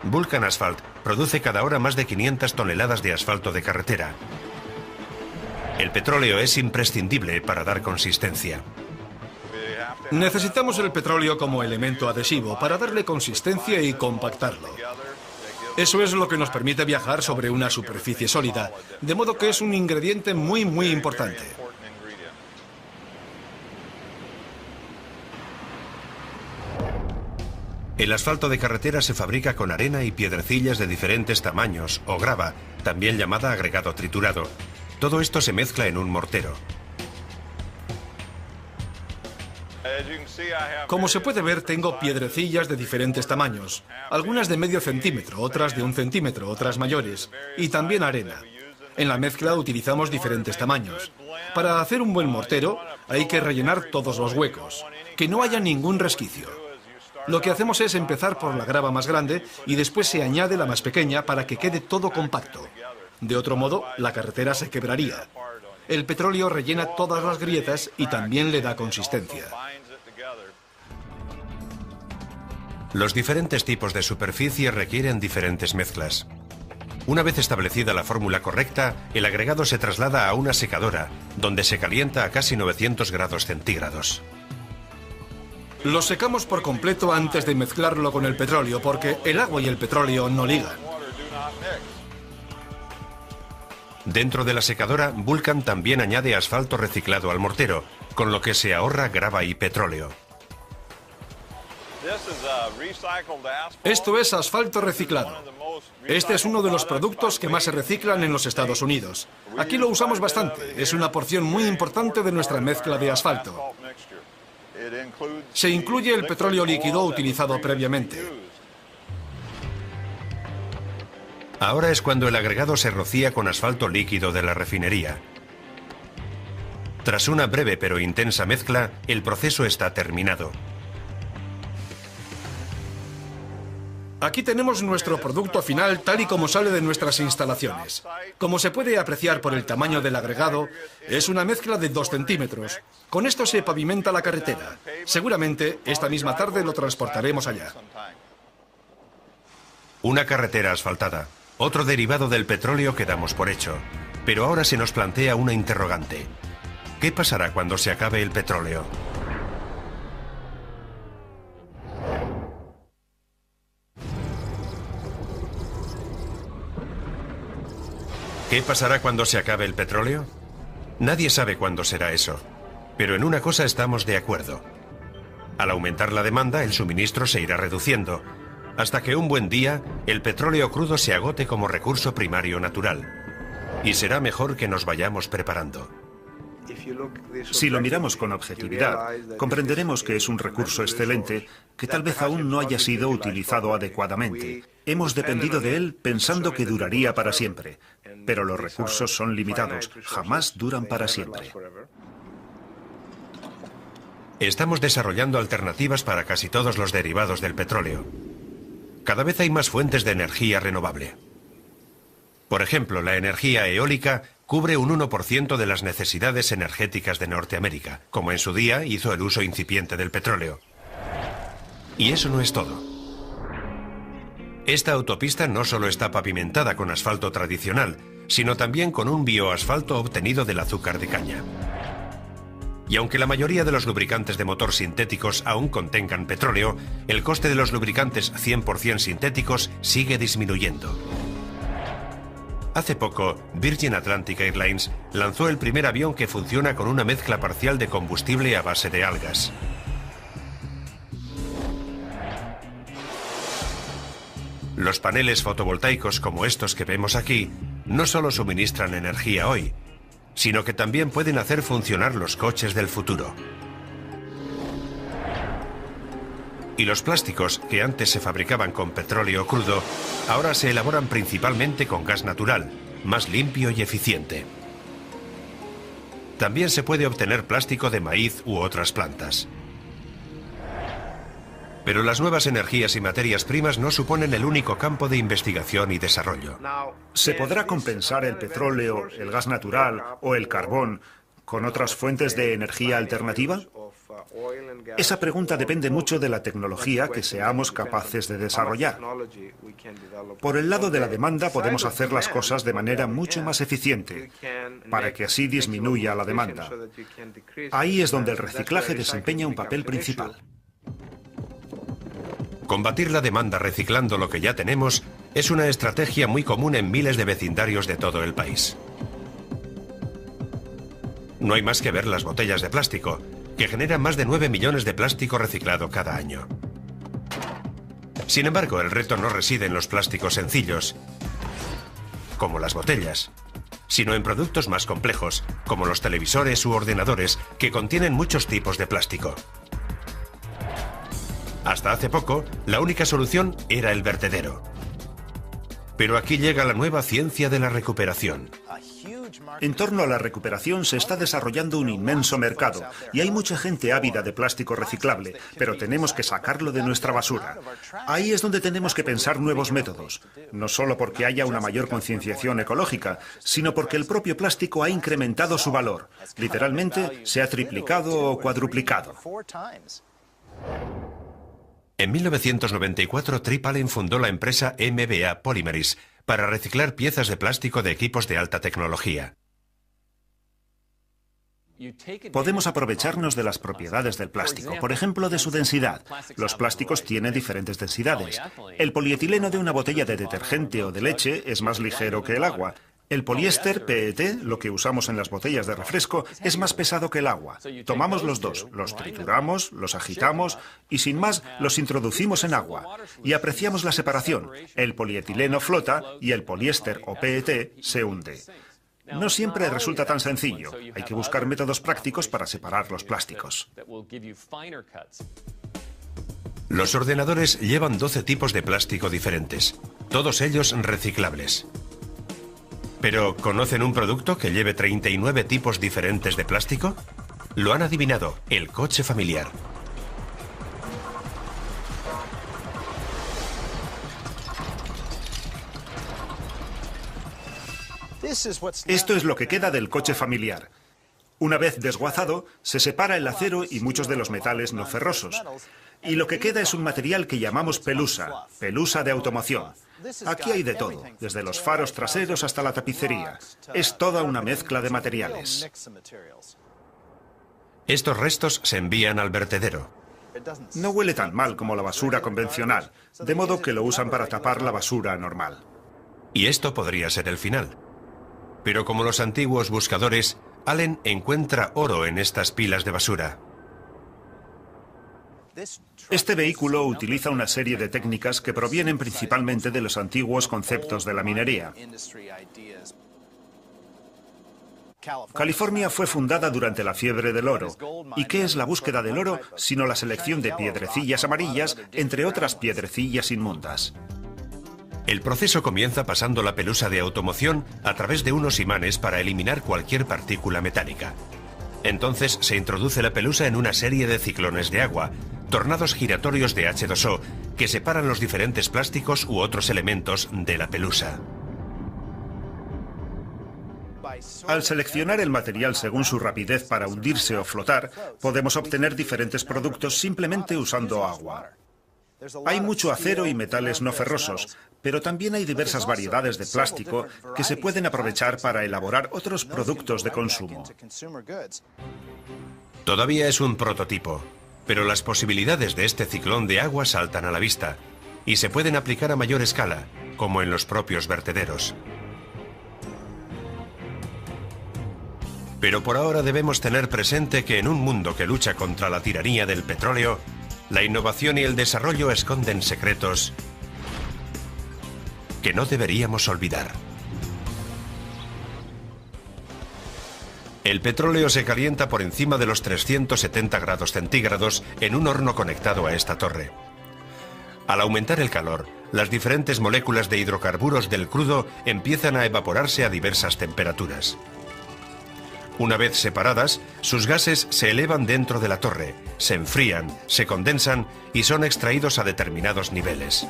Vulcan Asphalt produce cada hora más de 500 toneladas de asfalto de carretera. El petróleo es imprescindible para dar consistencia. Necesitamos el petróleo como elemento adhesivo para darle consistencia y compactarlo. Eso es lo que nos permite viajar sobre una superficie sólida, de modo que es un ingrediente muy importante. El asfalto de carretera se fabrica con arena y piedrecillas de diferentes tamaños o grava, también llamada agregado triturado. Todo esto se mezcla en un mortero. Como se puede ver, tengo piedrecillas de diferentes tamaños, algunas de medio centímetro, otras de 1 centímetro, otras mayores, y también arena. En la mezcla utilizamos diferentes tamaños. Para hacer un buen mortero hay que rellenar todos los huecos, que no haya ningún resquicio. Lo que hacemos es empezar por la grava más grande y después se añade la más pequeña para que quede todo compacto. De otro modo, la carretera se quebraría. El petróleo rellena todas las grietas y también le da consistencia. Los diferentes tipos de superficie requieren diferentes mezclas. Una vez establecida la fórmula correcta, el agregado se traslada a una secadora, donde se calienta a casi 900 grados centígrados. Lo secamos por completo antes de mezclarlo con el petróleo, porque el agua y el petróleo no ligan. Dentro de la secadora, Vulcan también añade asfalto reciclado al mortero, con lo que se ahorra grava y petróleo. Esto es asfalto reciclado. Este es uno de los productos que más se reciclan en los Estados Unidos. Aquí lo usamos bastante. Es una porción muy importante de nuestra mezcla de asfalto. Se incluye el petróleo líquido utilizado previamente. Ahora es cuando el agregado se rocía con asfalto líquido de la refinería. Tras una breve pero intensa mezcla, el proceso está terminado. Aquí tenemos nuestro producto final tal y como sale de nuestras instalaciones. Como se puede apreciar por el tamaño del agregado, es una mezcla de 2 centímetros. Con esto se pavimenta la carretera. Seguramente esta misma tarde lo transportaremos allá. Una carretera asfaltada, otro derivado del petróleo que damos por hecho. Pero ahora se nos plantea una interrogante. ¿Qué pasará cuando se acabe el petróleo? ¿Qué pasará cuando se acabe el petróleo? Nadie sabe cuándo será eso. Pero en una cosa estamos de acuerdo. Al aumentar la demanda, el suministro se irá reduciendo, hasta que un buen día el petróleo crudo se agote como recurso primario natural. Y será mejor que nos vayamos preparando. Si lo miramos con objetividad, comprenderemos que es un recurso excelente que tal vez aún no haya sido utilizado adecuadamente. Hemos dependido de él pensando que duraría para siempre, pero los recursos son limitados, jamás duran para siempre. Estamos desarrollando alternativas para casi todos los derivados del petróleo. Cada vez hay más fuentes de energía renovable. Por ejemplo, la energía eólica cubre un 1% de las necesidades energéticas de Norteamérica, como en su día hizo el uso incipiente del petróleo. Y eso no es todo. Esta autopista no solo está pavimentada con asfalto tradicional, sino también con un bioasfalto obtenido del azúcar de caña. Y aunque la mayoría de los lubricantes de motor sintéticos aún contengan petróleo, el coste de los lubricantes 100% sintéticos sigue disminuyendo. Hace poco, Virgin Atlantic Airlines lanzó el primer avión que funciona con una mezcla parcial de combustible a base de algas. Los paneles fotovoltaicos como estos que vemos aquí no solo suministran energía hoy, sino que también pueden hacer funcionar los coches del futuro. Y los plásticos, que antes se fabricaban con petróleo crudo, ahora se elaboran principalmente con gas natural, más limpio y eficiente. También se puede obtener plástico de maíz u otras plantas. Pero las nuevas energías y materias primas no suponen el único campo de investigación y desarrollo. ¿Se podrá compensar el petróleo, el gas natural o el carbón con otras fuentes de energía alternativa? Esa pregunta depende mucho de la tecnología que seamos capaces de desarrollar. Por el lado de la demanda podemos hacer las cosas de manera mucho más eficiente, para que así disminuya la demanda. Ahí es donde el reciclaje desempeña un papel principal. Combatir la demanda reciclando lo que ya tenemos es una estrategia muy común en miles de vecindarios de todo el país. No hay más que ver las botellas de plástico, que generan más de 9 millones de plástico reciclado cada año. Sin embargo, el reto no reside en los plásticos sencillos, como las botellas, sino en productos más complejos, como los televisores u ordenadores, que contienen muchos tipos de plástico. Hasta hace poco, la única solución era el vertedero. Pero aquí llega la nueva ciencia de la recuperación. En torno a la recuperación se está desarrollando un inmenso mercado y hay mucha gente ávida de plástico reciclable, pero tenemos que sacarlo de nuestra basura. Ahí es donde tenemos que pensar nuevos métodos, no solo porque haya una mayor concienciación ecológica, sino porque el propio plástico ha incrementado su valor. Literalmente se ha triplicado o cuadruplicado. En 1994, Trip Allen fundó la empresa MBA Polymeries para reciclar piezas de plástico de equipos de alta tecnología. Podemos aprovecharnos de las propiedades del plástico, por ejemplo, de su densidad. Los plásticos tienen diferentes densidades. El polietileno de una botella de detergente o de leche es más ligero que el agua. El poliéster, PET, lo que usamos en las botellas de refresco, es más pesado que el agua. Tomamos los dos, los trituramos, los agitamos y sin más los introducimos en agua. Y apreciamos la separación. El polietileno flota y el poliéster o PET se hunde. No siempre resulta tan sencillo. Hay que buscar métodos prácticos para separar los plásticos. Los ordenadores llevan 12 tipos de plástico diferentes, todos ellos reciclables. ¿Pero conocen un producto que lleve 39 tipos diferentes de plástico? Lo han adivinado, el coche familiar. Esto es lo que queda del coche familiar. Una vez desguazado, se separa el acero y muchos de los metales no ferrosos. Y lo que queda es un material que llamamos pelusa, pelusa de automoción. Aquí hay de todo, desde los faros traseros hasta la tapicería. Es toda una mezcla de materiales. Estos restos se envían al vertedero. No huele tan mal como la basura convencional, de modo que lo usan para tapar la basura normal. Y esto podría ser el final. Pero como los antiguos buscadores, Allen encuentra oro en estas pilas de basura. Este vehículo utiliza una serie de técnicas que provienen principalmente de los antiguos conceptos de la minería. California fue fundada durante la fiebre del oro. ¿Y qué es la búsqueda del oro sino la selección de piedrecillas amarillas, entre otras piedrecillas inmundas? El proceso comienza pasando la pelusa de automoción a través de unos imanes para eliminar cualquier partícula metálica. Entonces se introduce la pelusa en una serie de ciclones de agua, tornados giratorios de H2O, que separan los diferentes plásticos u otros elementos de la pelusa. Al seleccionar el material según su rapidez para hundirse o flotar, podemos obtener diferentes productos simplemente usando agua. Hay mucho acero y metales no ferrosos, pero también hay diversas variedades de plástico que se pueden aprovechar para elaborar otros productos de consumo. Todavía es un prototipo, pero las posibilidades de este ciclón de agua saltan a la vista y se pueden aplicar a mayor escala, como en los propios vertederos. Pero por ahora debemos tener presente que en un mundo que lucha contra la tiranía del petróleo, la innovación y el desarrollo esconden secretos que no deberíamos olvidar. El petróleo se calienta por encima de los 370 grados centígrados en un horno conectado a esta torre. Al aumentar el calor, las diferentes moléculas de hidrocarburos del crudo empiezan a evaporarse a diversas temperaturas. Una vez separadas, sus gases se elevan dentro de la torre, se enfrían, se condensan y son extraídos a determinados niveles.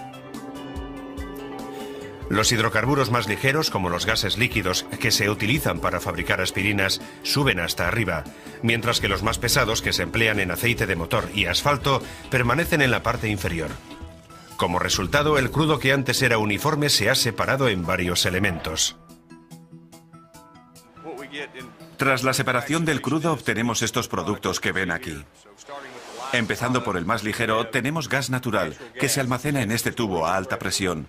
Los hidrocarburos más ligeros, como los gases líquidos que se utilizan para fabricar aspirinas, suben hasta arriba, mientras que los más pesados, que se emplean en aceite de motor y asfalto, permanecen en la parte inferior. Como resultado, el crudo que antes era uniforme se ha separado en varios elementos. Tras la separación del crudo obtenemos estos productos que ven aquí. Empezando por el más ligero, tenemos gas natural, que se almacena en este tubo a alta presión.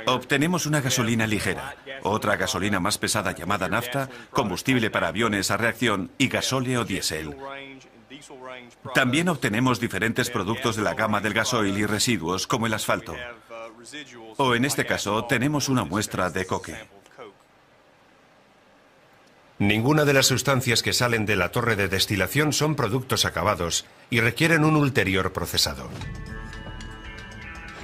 Obtenemos una gasolina ligera, otra gasolina más pesada llamada nafta, combustible para aviones a reacción y gasóleo diésel. También obtenemos diferentes productos de la gama del gasoil y residuos, como el asfalto. O en este caso, tenemos una muestra de coque. Ninguna de las sustancias que salen de la torre de destilación son productos acabados y requieren un ulterior procesado.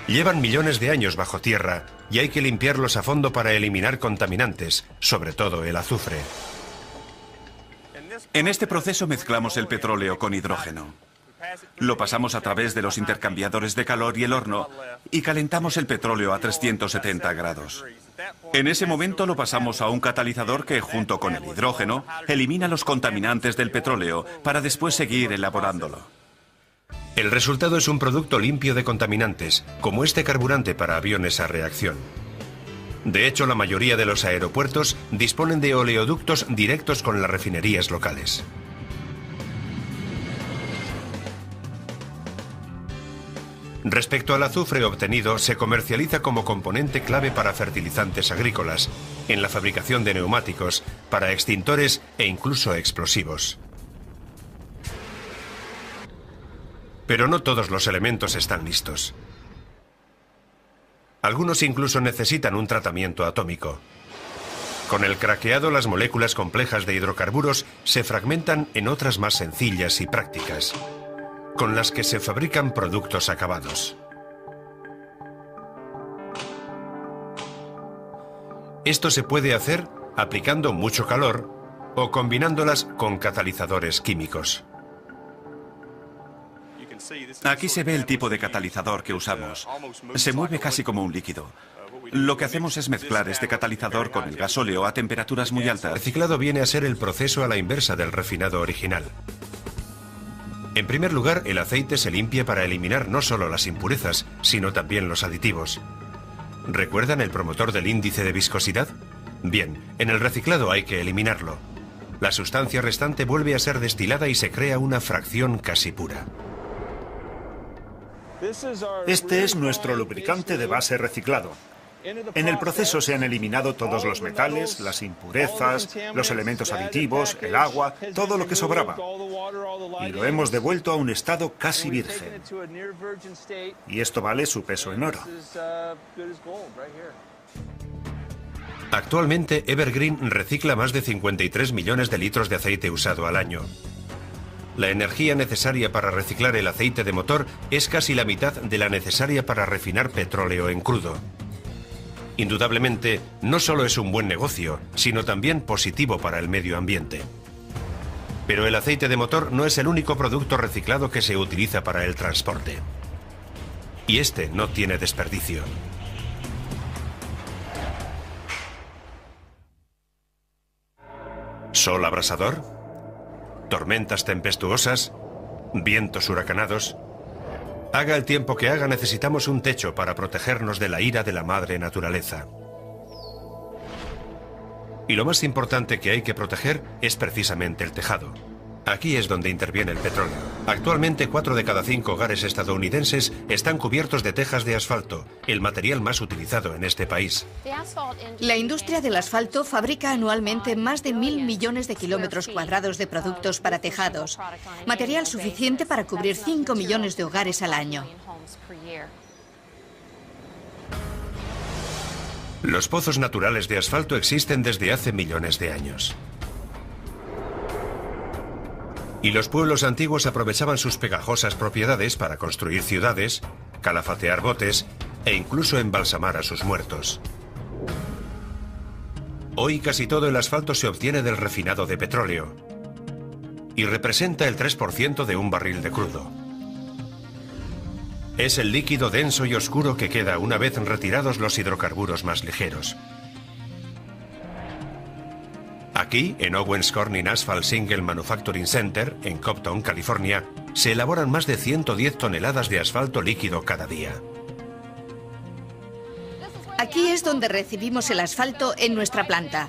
Llevan millones de años bajo tierra y hay que limpiarlos a fondo para eliminar contaminantes, sobre todo el azufre. En este proceso mezclamos el petróleo con hidrógeno. Lo pasamos a través de los intercambiadores de calor y el horno y calentamos el petróleo a 370 grados. En ese momento lo pasamos a un catalizador que, junto con el hidrógeno, elimina los contaminantes del petróleo para después seguir elaborándolo. El resultado es un producto limpio de contaminantes, como este carburante para aviones a reacción. De hecho, la mayoría de los aeropuertos disponen de oleoductos directos con las refinerías locales. Respecto al azufre obtenido, se comercializa como componente clave para fertilizantes agrícolas, en la fabricación de neumáticos, para extintores e incluso explosivos. Pero no todos los elementos están listos. Algunos incluso necesitan un tratamiento atómico. Con el craqueado, las moléculas complejas de hidrocarburos se fragmentan en otras más sencillas y prácticas, con las que se fabrican productos acabados. Esto se puede hacer aplicando mucho calor o combinándolas con catalizadores químicos. Aquí se ve el tipo de catalizador que usamos. Se mueve casi como un líquido. Lo que hacemos es mezclar este catalizador con el gasóleo a temperaturas muy altas. El reciclado viene a ser el proceso a la inversa del refinado original. En primer lugar, el aceite se limpia para eliminar no solo las impurezas, sino también los aditivos. ¿Recuerdan el promotor del índice de viscosidad? Bien, en el reciclado hay que eliminarlo. La sustancia restante vuelve a ser destilada y se crea una fracción casi pura. Este es nuestro lubricante de base reciclado. En el proceso se han eliminado todos los metales, las impurezas, los elementos aditivos, el agua, todo lo que sobraba. Y lo hemos devuelto a un estado casi virgen. Y esto vale su peso en oro. Actualmente, Evergreen recicla más de 53 millones de litros de aceite usado al año. La energía necesaria para reciclar el aceite de motor es casi la mitad de la necesaria para refinar petróleo en crudo. Indudablemente, no solo es un buen negocio, sino también positivo para el medio ambiente. Pero el aceite de motor no es el único producto reciclado que se utiliza para el transporte. Y este no tiene desperdicio. ¿Sol abrasador? ¿Tormentas tempestuosas? ¿Vientos huracanados? Haga el tiempo que haga, necesitamos un techo para protegernos de la ira de la madre naturaleza. Y lo más importante que hay que proteger es precisamente el tejado. Aquí es donde interviene el petróleo. Actualmente 4 de cada 5 hogares estadounidenses están cubiertos de tejas de asfalto, el material más utilizado en este país. La industria del asfalto fabrica anualmente más de 1.000 millones de kilómetros cuadrados de productos para tejados, material suficiente para cubrir 5 millones de hogares al año. Los pozos naturales de asfalto existen desde hace millones de años. Y los pueblos antiguos aprovechaban sus pegajosas propiedades para construir ciudades, calafatear botes e incluso embalsamar a sus muertos. Hoy casi todo el asfalto se obtiene del refinado de petróleo y representa el 3% de un barril de crudo. Es el líquido denso y oscuro que queda una vez retirados los hidrocarburos más ligeros. Aquí, en Owens Corning Asphalt Single Manufacturing Center, en Compton, California, se elaboran más de 110 toneladas de asfalto líquido cada día. Aquí es donde recibimos el asfalto en nuestra planta.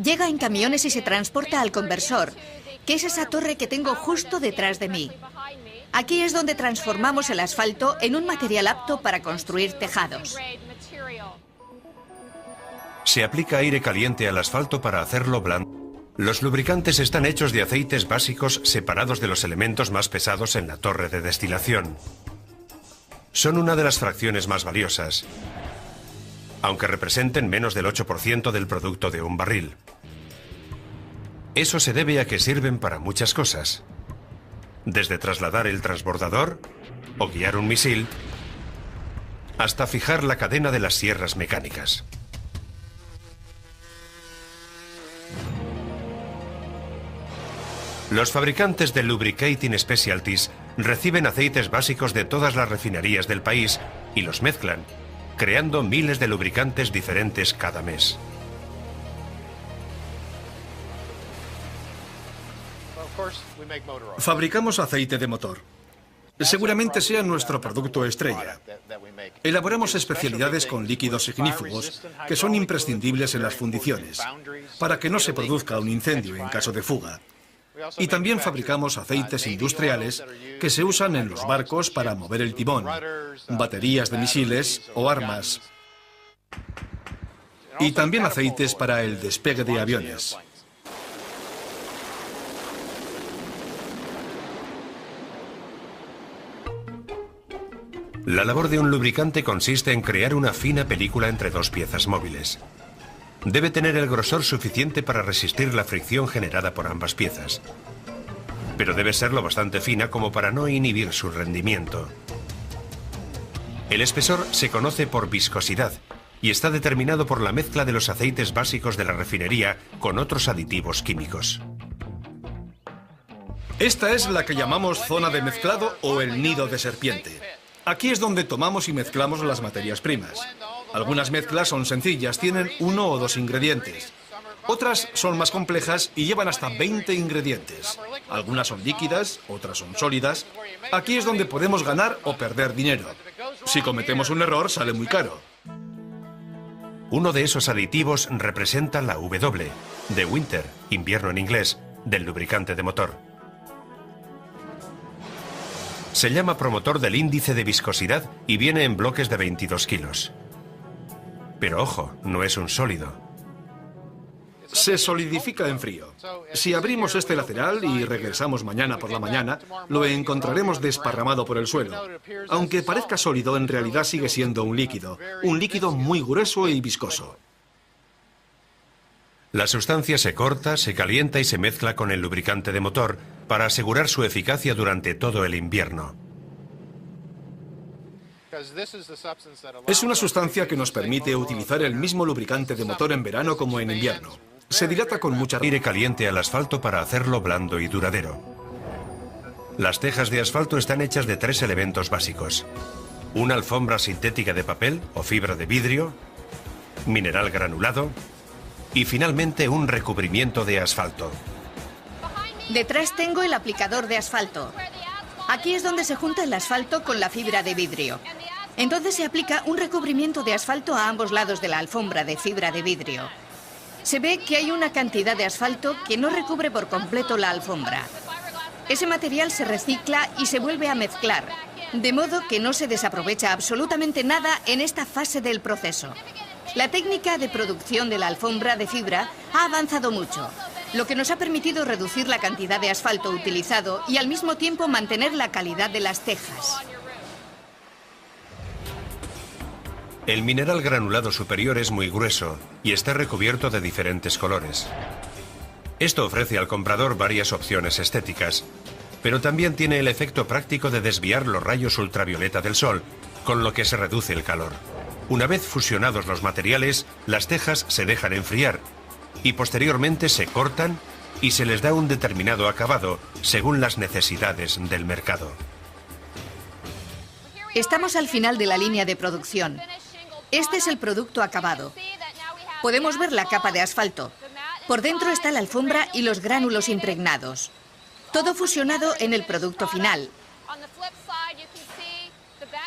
Llega en camiones y se transporta al conversor, que es esa torre que tengo justo detrás de mí. Aquí es donde transformamos el asfalto en un material apto para construir tejados. Se aplica aire caliente al asfalto para hacerlo blando. Los lubricantes están hechos de aceites básicos separados de los elementos más pesados en la torre de destilación. Son una de las fracciones más valiosas, aunque representen menos del 8% del producto de un barril. Eso se debe a que sirven para muchas cosas, desde trasladar el transbordador o guiar un misil, hasta fijar la cadena de las sierras mecánicas. Los fabricantes de Lubricating Specialties reciben aceites básicos de todas las refinerías del país y los mezclan, creando miles de lubricantes diferentes cada mes. Fabricamos aceite de motor. Seguramente sea nuestro producto estrella. Elaboramos especialidades con líquidos ignífugos que son imprescindibles en las fundiciones, para que no se produzca un incendio en caso de fuga. Y también fabricamos aceites industriales que se usan en los barcos para mover el timón, baterías de misiles o armas. Y también aceites para el despegue de aviones. La labor de un lubricante consiste en crear una fina película entre dos piezas móviles. Debe tener el grosor suficiente para resistir la fricción generada por ambas piezas, pero debe ser lo bastante fina como para no inhibir su rendimiento. El espesor se conoce por viscosidad y está determinado por la mezcla de los aceites básicos de la refinería con otros aditivos químicos. Esta es la que llamamos zona de mezclado o el nido de serpiente. Aquí es donde tomamos y mezclamos las materias primas. Algunas mezclas son sencillas, tienen 1 o 2 ingredientes. Otras son más complejas y llevan hasta 20 ingredientes. Algunas son líquidas, otras son sólidas. Aquí es donde podemos ganar o perder dinero. Si cometemos un error, sale muy caro. Uno de esos aditivos representa la W, de winter, invierno en inglés, del lubricante de motor. Se llama promotor del índice de viscosidad y viene en bloques de 22 kilos. Pero ojo, no es un sólido. Se solidifica en frío. Si abrimos este lateral y regresamos mañana por la mañana, lo encontraremos desparramado por el suelo. Aunque parezca sólido, en realidad sigue siendo un líquido muy grueso y viscoso. La sustancia se corta, se calienta y se mezcla con el lubricante de motor para asegurar su eficacia durante todo el invierno. Es una sustancia que nos permite utilizar el mismo lubricante de motor en verano como en invierno. Se dilata con mucha aire caliente al asfalto para hacerlo blando y duradero. Las tejas de asfalto están hechas de 3 elementos básicos: una alfombra sintética de papel o fibra de vidrio, mineral granulado y finalmente un recubrimiento de asfalto. Detrás tengo el aplicador de asfalto. Aquí es donde se junta el asfalto con la fibra de vidrio. Entonces se aplica un recubrimiento de asfalto a ambos lados de la alfombra de fibra de vidrio. Se ve que hay una cantidad de asfalto que no recubre por completo la alfombra. Ese material se recicla y se vuelve a mezclar, de modo que no se desaprovecha absolutamente nada en esta fase del proceso. La técnica de producción de la alfombra de fibra ha avanzado mucho, lo que nos ha permitido reducir la cantidad de asfalto utilizado y al mismo tiempo mantener la calidad de las tejas. El mineral granulado superior es muy grueso y está recubierto de diferentes colores. Esto ofrece al comprador varias opciones estéticas, pero también tiene el efecto práctico de desviar los rayos ultravioleta del sol, con lo que se reduce el calor. Una vez fusionados los materiales, las tejas se dejan enfriar y posteriormente se cortan y se les da un determinado acabado según las necesidades del mercado. Estamos al final de la línea de producción. Este es el producto acabado. Podemos ver la capa de asfalto. Por dentro está la alfombra y los gránulos impregnados. Todo fusionado en el producto final.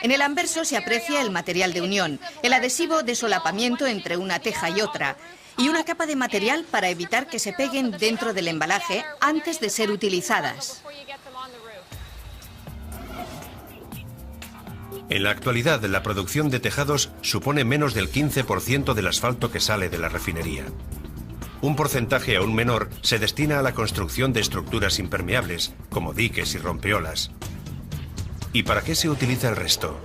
En el anverso se aprecia el material de unión, el adhesivo de solapamiento entre una teja y otra, y una capa de material para evitar que se peguen dentro del embalaje antes de ser utilizadas. En la actualidad, la producción de tejados supone menos del 15% del asfalto que sale de la refinería. Un porcentaje aún menor se destina a la construcción de estructuras impermeables, como diques y rompeolas. ¿Y para qué se utiliza el resto?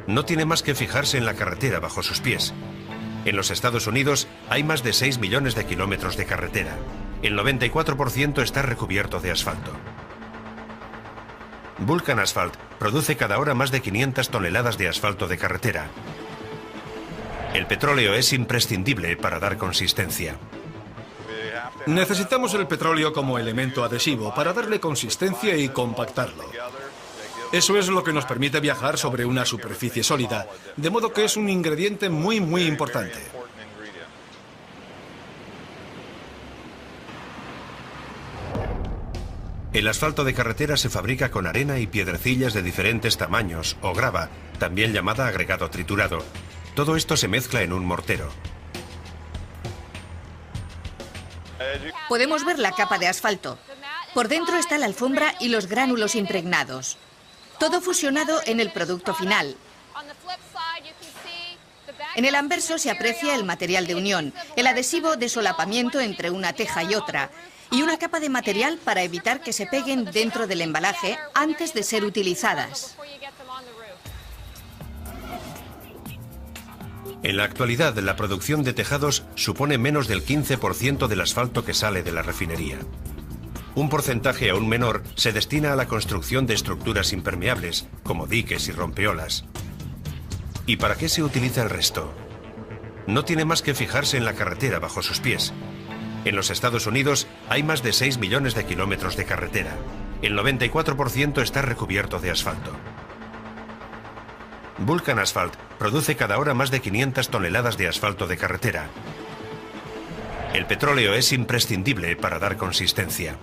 No tiene más que fijarse en la carretera bajo sus pies. En los Estados Unidos hay más de 6 millones de kilómetros de carretera. El 94% está recubierto de asfalto. Vulcan Asphalt produce cada hora más de 500 toneladas de asfalto de carretera. El petróleo es imprescindible para dar consistencia. Necesitamos el petróleo como elemento adhesivo para darle consistencia y compactarlo. Eso es lo que nos permite viajar sobre una superficie sólida, de modo que es un ingrediente muy importante. El asfalto de carretera se fabrica con arena y piedrecillas de diferentes tamaños, o grava, también llamada agregado triturado. Todo esto se mezcla en un mortero. Podemos ver la capa de asfalto. Por dentro está la alfombra y los gránulos impregnados. Todo fusionado en el producto final. En el anverso se aprecia el material de unión, el adhesivo de solapamiento entre una teja y otra, y una capa de material para evitar que se peguen dentro del embalaje antes de ser utilizadas. En la actualidad, la producción de tejados supone menos del 15% del asfalto que sale de la refinería. Un porcentaje aún menor se destina a la construcción de estructuras impermeables, como diques y rompeolas. ¿Y para qué se utiliza el resto? No tiene más que fijarse en la carretera bajo sus pies. En los Estados Unidos hay más de 6 millones de kilómetros de carretera. El 94% está recubierto de asfalto. Vulcan Asphalt produce cada hora más de 500 toneladas de asfalto de carretera. El petróleo es imprescindible para dar consistencia.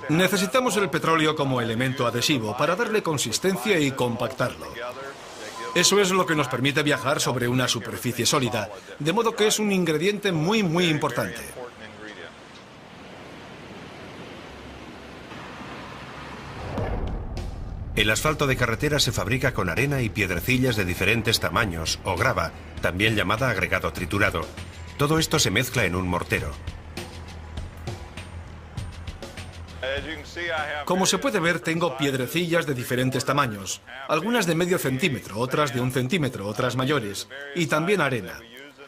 Necesitamos el petróleo como elemento adhesivo para darle consistencia y compactarlo. Eso es lo que nos permite viajar sobre una superficie sólida, de modo que es un ingrediente muy importante. El asfalto de carretera se fabrica con arena y piedrecillas de diferentes tamaños, o grava, también llamada agregado triturado. Todo esto se mezcla en un mortero. Como se puede ver, tengo piedrecillas de diferentes tamaños, algunas de medio centímetro, otras de 1 centímetro, otras mayores, y también arena.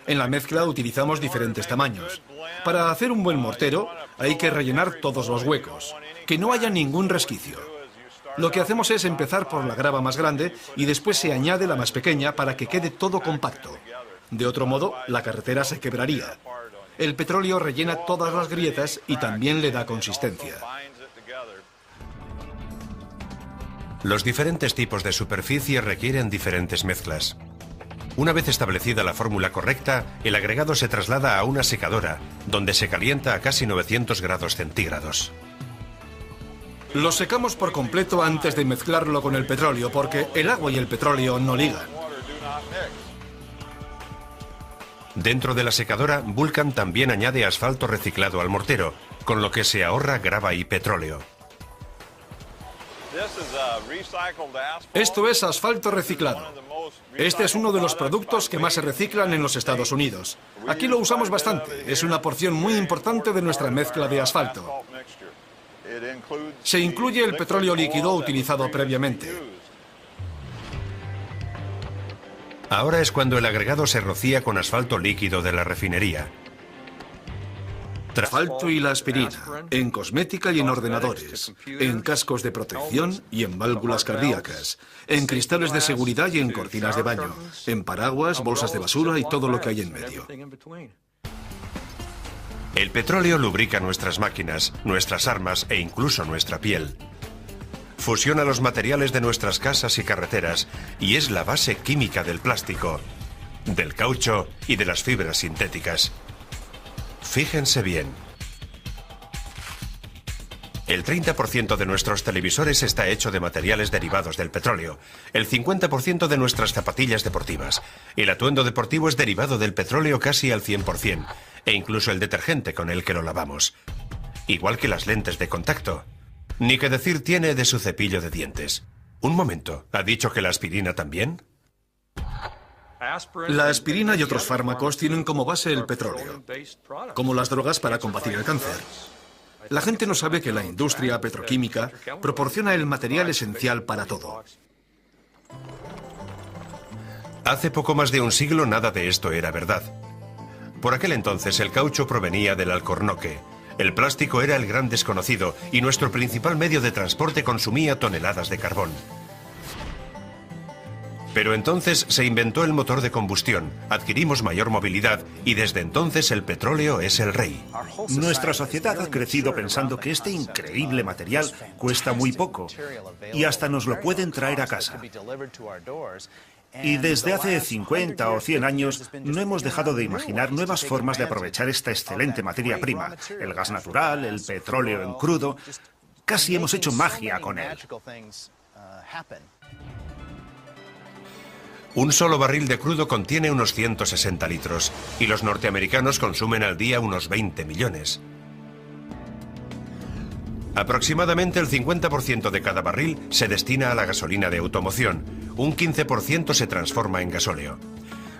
En la mezcla utilizamos diferentes tamaños. Para hacer un buen mortero hay que rellenar todos los huecos, que no haya ningún resquicio. Lo que hacemos es empezar por la grava más grande y después se añade la más pequeña para que quede todo compacto. De otro modo, la carretera se quebraría. El petróleo rellena todas las grietas y también le da consistencia. Los diferentes tipos de superficie requieren diferentes mezclas. Una vez establecida la fórmula correcta, el agregado se traslada a una secadora, donde se calienta a casi 900 grados centígrados. Lo secamos por completo antes de mezclarlo con el petróleo, porque el agua y el petróleo no ligan. Dentro de la secadora, Vulcan también añade asfalto reciclado al mortero, con lo que se ahorra grava y petróleo. Esto es asfalto reciclado. Este es uno de los productos que más se reciclan en los Estados Unidos. Aquí lo usamos bastante. Es una porción muy importante de nuestra mezcla de asfalto. Se incluye el petróleo líquido utilizado previamente. Ahora es cuando el agregado se rocía con asfalto líquido de la refinería. Asfalto y la aspirina, en cosmética y en ordenadores, en cascos de protección y en válvulas cardíacas, en cristales de seguridad y en cortinas de baño, en paraguas, bolsas de basura y todo lo que hay en medio. El petróleo lubrica nuestras máquinas, nuestras armas e incluso nuestra piel. Fusiona los materiales de nuestras casas y carreteras y es la base química del plástico, del caucho y de las fibras sintéticas. Fíjense bien. El 30% de nuestros televisores está hecho de materiales derivados del petróleo, el 50% de nuestras zapatillas deportivas. El atuendo deportivo es derivado del petróleo casi al 100%, e incluso el detergente con el que lo lavamos. Igual que las lentes de contacto. Ni que decir tiene de su cepillo de dientes. Un momento, ¿ha dicho que la aspirina también? La aspirina y otros fármacos tienen como base el petróleo, como las drogas para combatir el cáncer. La gente no sabe que la industria petroquímica proporciona el material esencial para todo. Hace poco más de un siglo nada de esto era verdad. Por aquel entonces el caucho provenía del alcornoque. El plástico era el gran desconocido y nuestro principal medio de transporte consumía toneladas de carbón. Pero entonces se inventó el motor de combustión, adquirimos mayor movilidad y desde entonces el petróleo es el rey. Nuestra sociedad ha crecido pensando que este increíble material cuesta muy poco y hasta nos lo pueden traer a casa. Y desde hace 50 o 100 años no hemos dejado de imaginar nuevas formas de aprovechar esta excelente materia prima, el gas natural, el petróleo en crudo. Casi hemos hecho magia con él. Un solo barril de crudo contiene unos 160 litros y los norteamericanos consumen al día unos 20 millones. Aproximadamente el 50% de cada barril se destina a la gasolina de automoción, un 15% se transforma en gasóleo.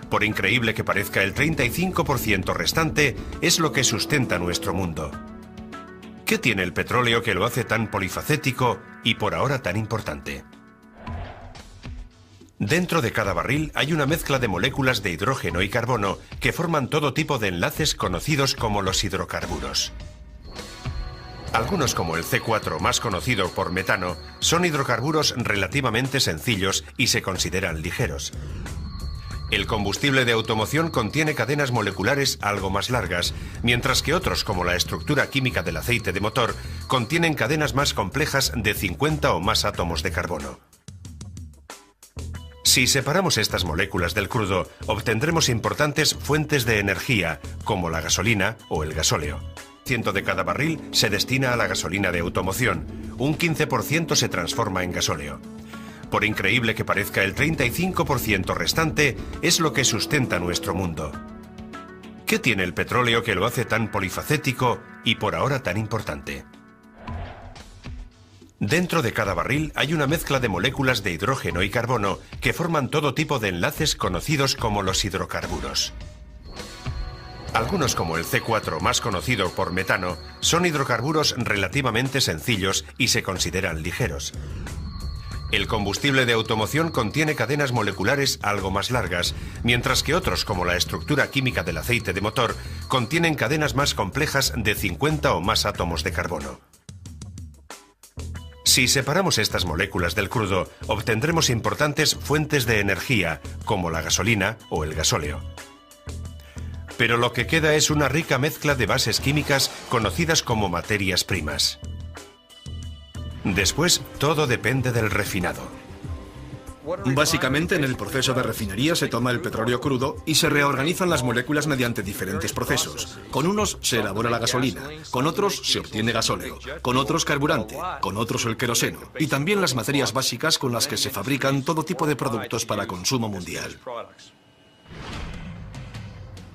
Por increíble que parezca, el 35% restante es lo que sustenta nuestro mundo. ¿Qué tiene el petróleo que lo hace tan polifacético y por ahora tan importante? Dentro de cada barril hay una mezcla de moléculas de hidrógeno y carbono que forman todo tipo de enlaces conocidos como los hidrocarburos. Algunos, como el C4, más conocido por metano, son hidrocarburos relativamente sencillos y se consideran ligeros. El combustible de automoción contiene cadenas moleculares algo más largas, mientras que otros, como la estructura química del aceite de motor, contienen cadenas más complejas de 50 o más átomos de carbono. Si separamos estas moléculas del crudo, obtendremos importantes fuentes de energía, como la gasolina o el gasóleo. 100% de cada barril se destina a la gasolina de automoción, un 15% se transforma en gasóleo. Por increíble que parezca, el 35% restante es lo que sustenta nuestro mundo. ¿Qué tiene el petróleo que lo hace tan polifacético y por ahora tan importante? Dentro de cada barril hay una mezcla de moléculas de hidrógeno y carbono que forman todo tipo de enlaces conocidos como los hidrocarburos. Algunos, como el C4, más conocido por metano, son hidrocarburos relativamente sencillos y se consideran ligeros. El combustible de automoción contiene cadenas moleculares algo más largas, mientras que otros, como la estructura química del aceite de motor, contienen cadenas más complejas de 50 o más átomos de carbono. Si separamos estas moléculas del crudo, obtendremos importantes fuentes de energía, como la gasolina o el gasóleo. Pero lo que queda es una rica mezcla de bases químicas conocidas como materias primas. Después, todo depende del refinado. Básicamente, en el proceso de refinería se toma el petróleo crudo y se reorganizan las moléculas mediante diferentes procesos. Con unos se elabora la gasolina, con otros se obtiene gasóleo, con otros carburante, con otros el queroseno y también las materias básicas con las que se fabrican todo tipo de productos para consumo mundial.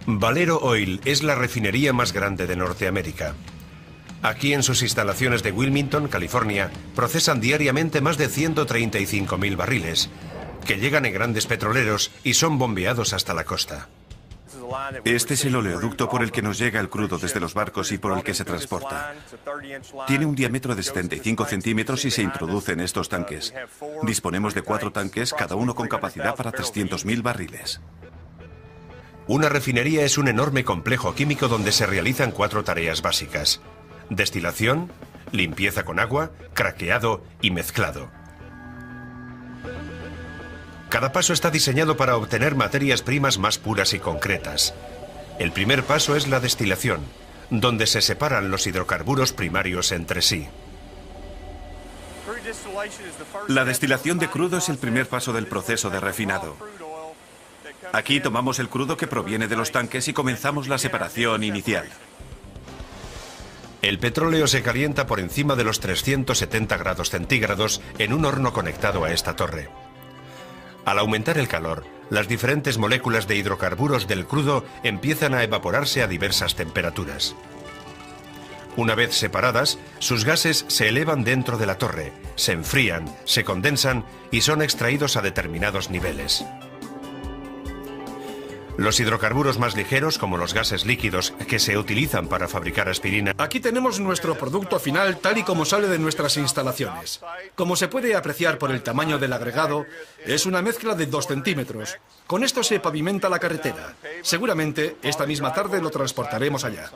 Valero Oil es la refinería más grande de Norteamérica. Aquí, en sus instalaciones de Wilmington, California, procesan diariamente más de 135.000 barriles, que llegan en grandes petroleros y son bombeados hasta la costa. Este es el oleoducto por el que nos llega el crudo desde los barcos y por el que se transporta. Tiene un diámetro de 75 centímetros y se introduce en estos tanques. Disponemos de 4 tanques, cada uno con capacidad para 300.000 barriles. Una refinería es un enorme complejo químico donde se realizan 4 tareas básicas: destilación, limpieza con agua, craqueado y mezclado. Cada paso está diseñado para obtener materias primas más puras y concretas. El primer paso es la destilación, donde se separan los hidrocarburos primarios entre sí. La destilación de crudo es el primer paso del proceso de refinado. Aquí tomamos el crudo que proviene de los tanques y comenzamos la separación inicial. El petróleo se calienta por encima de los 370 grados centígrados en un horno conectado a esta torre. Al aumentar el calor, las diferentes moléculas de hidrocarburos del crudo empiezan a evaporarse a diversas temperaturas. Una vez separadas, sus gases se elevan dentro de la torre, se enfrían, se condensan y son extraídos a determinados niveles. Los hidrocarburos más ligeros, como los gases líquidos que se utilizan para fabricar aspirina. Aquí tenemos nuestro producto final tal y como sale de nuestras instalaciones. Como se puede apreciar por el tamaño del agregado, es una mezcla de 2 centímetros. Con esto se pavimenta la carretera. Seguramente esta misma tarde lo transportaremos allá.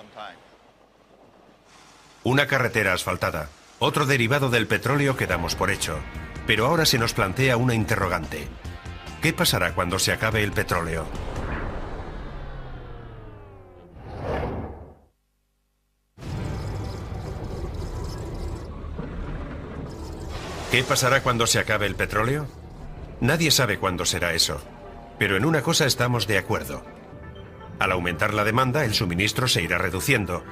Una carretera asfaltada, otro derivado del petróleo que damos por hecho. Pero ahora se nos plantea una interrogante. ¿Qué pasará cuando se acabe el petróleo? ¿Qué pasará cuando se acabe el petróleo? Nadie sabe cuándo será eso, pero en una cosa estamos de acuerdo. Al aumentar la demanda, el suministro se irá reduciendo,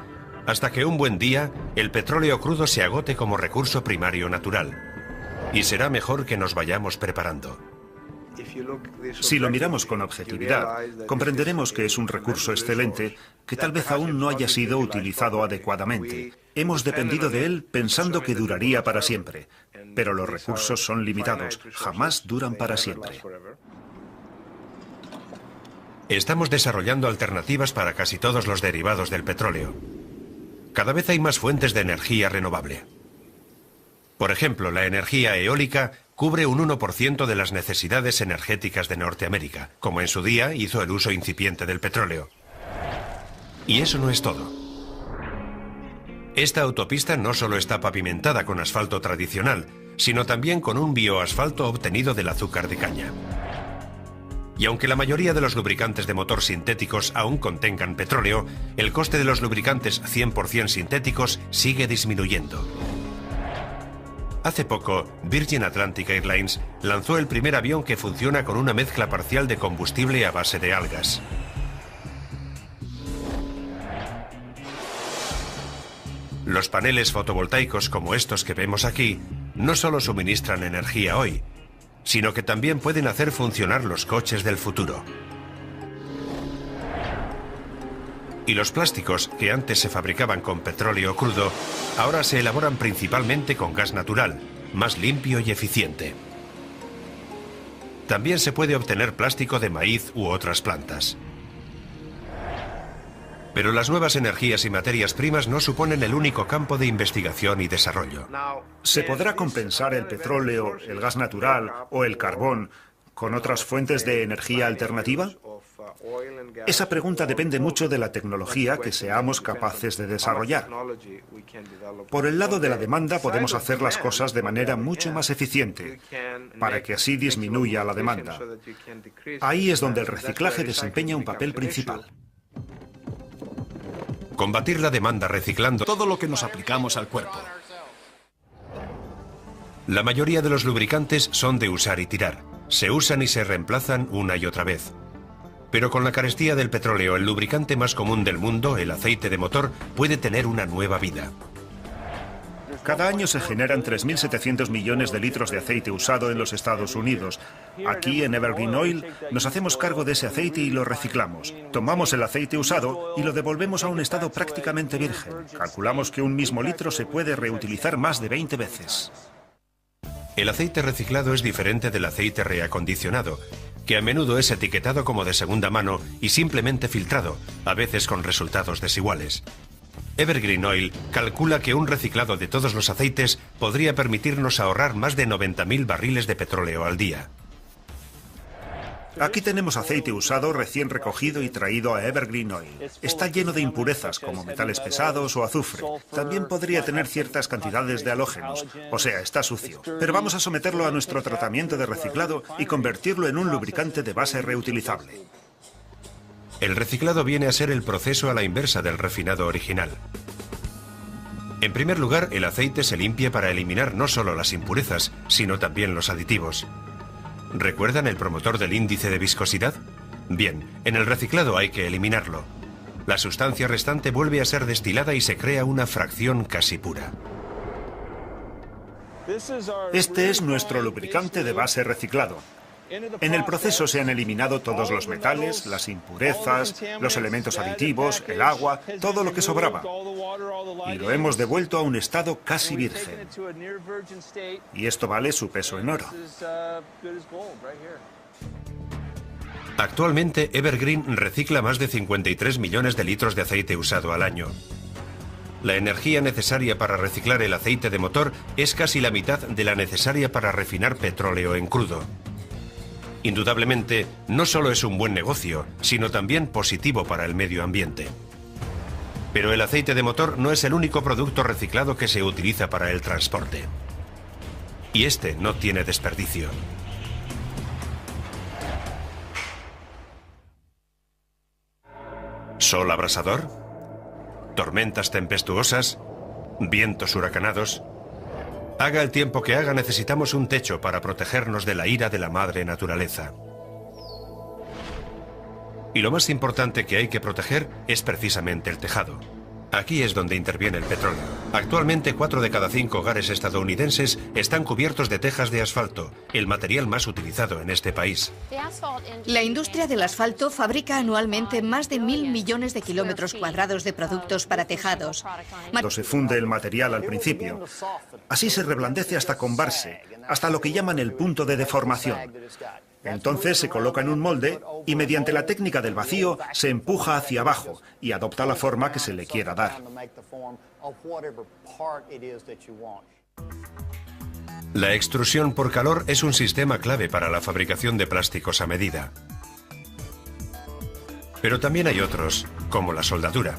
hasta que un buen día el petróleo crudo se agote como recurso primario natural. Y será mejor que nos vayamos preparando. Si lo miramos con objetividad, comprenderemos que es un recurso excelente que tal vez aún no haya sido utilizado adecuadamente. Hemos dependido de él pensando que duraría para siempre, pero los recursos son limitados, jamás duran para siempre. Estamos desarrollando alternativas para casi todos los derivados del petróleo. Cada vez hay más fuentes de energía renovable. Por ejemplo, la energía eólica cubre un 1% de las necesidades energéticas de Norteamérica, como en su día hizo el uso incipiente del petróleo. Y eso no es todo. Esta autopista no solo está pavimentada con asfalto tradicional, sino también con un bioasfalto obtenido del azúcar de caña. Y aunque la mayoría de los lubricantes de motor sintéticos aún contengan petróleo, el coste de los lubricantes 100% sintéticos sigue disminuyendo. Hace poco, Virgin Atlantic Airlines lanzó el primer avión que funciona con una mezcla parcial de combustible a base de algas. Los paneles fotovoltaicos como estos que vemos aquí no solo suministran energía hoy, sino que también pueden hacer funcionar los coches del futuro. Y los plásticos, que antes se fabricaban con petróleo crudo, ahora se elaboran principalmente con gas natural, más limpio y eficiente. También se puede obtener plástico de maíz u otras plantas. Pero las nuevas energías y materias primas no suponen el único campo de investigación y desarrollo. ¿Se podrá compensar el petróleo, el gas natural o el carbón con otras fuentes de energía alternativa? Esa pregunta depende mucho de la tecnología que seamos capaces de desarrollar. Por el lado de la demanda podemos hacer las cosas de manera mucho más eficiente, para que así disminuya la demanda. Ahí es donde el reciclaje desempeña un papel principal. Combatir la demanda reciclando Todo lo que nos aplicamos al cuerpo. La mayoría de los lubricantes son de usar y tirar. Se usan y se reemplazan una y otra vez. Pero con la carestía del petróleo, el lubricante más común del mundo, el aceite de motor, puede tener una nueva vida. Cada año se generan 3.700 millones de litros de aceite usado en los Estados Unidos. Aquí en Evergreen Oil nos hacemos cargo de ese aceite y lo reciclamos. Tomamos el aceite usado y lo devolvemos a un estado prácticamente virgen. Calculamos que un mismo litro se puede reutilizar más de 20 veces. El aceite reciclado es diferente del aceite reacondicionado, que a menudo es etiquetado como de segunda mano y simplemente filtrado, a veces con resultados desiguales. Evergreen Oil calcula que un reciclado de todos los aceites podría permitirnos ahorrar más de 90.000 barriles de petróleo al día. Aquí tenemos aceite usado recién recogido y traído a Evergreen Oil. Está lleno de impurezas como metales pesados o azufre. También podría tener ciertas cantidades de halógenos, o sea, está sucio. Pero vamos a someterlo a nuestro tratamiento de reciclado y convertirlo en un lubricante de base reutilizable. El reciclado viene a ser el proceso a la inversa del refinado original. En primer lugar, el aceite se limpia para eliminar no solo las impurezas, sino también los aditivos. ¿Recuerdan el promotor del índice de viscosidad? Bien, en el reciclado hay que eliminarlo. La sustancia restante vuelve a ser destilada y se crea una fracción casi pura. Este es nuestro lubricante de base reciclado. En el proceso se han eliminado todos los metales, las impurezas, los elementos aditivos, el agua, todo lo que sobraba. Y lo hemos devuelto a un estado casi virgen. Y esto vale su peso en oro. Actualmente, Evergreen recicla más de 53 millones de litros de aceite usado al año. La energía necesaria para reciclar el aceite de motor es casi la mitad de la necesaria para refinar petróleo en crudo. Indudablemente, no solo es un buen negocio, sino también positivo para el medio ambiente. Pero el aceite de motor no es el único producto reciclado que se utiliza para el transporte. Y este no tiene desperdicio. ¿Sol abrasador? ¿Tormentas tempestuosas? ¿Vientos huracanados? Haga el tiempo que haga, necesitamos un techo para protegernos de la ira de la madre naturaleza. Y lo más importante que hay que proteger es precisamente el tejado. Aquí es donde interviene el petróleo. Actualmente 4 de cada 5 hogares estadounidenses están cubiertos de tejas de asfalto, el material más utilizado en este país. La industria del asfalto fabrica anualmente más de 1.000 millones de kilómetros cuadrados de productos para tejados. Cuando se funde el material al principio, así se reblandece hasta combarse, hasta lo que llaman el punto de deformación. Entonces se coloca en un molde y mediante la técnica del vacío se empuja hacia abajo y adopta la forma que se le quiera dar. La extrusión por calor es un sistema clave para la fabricación de plásticos a medida. Pero también hay otros, como la soldadura.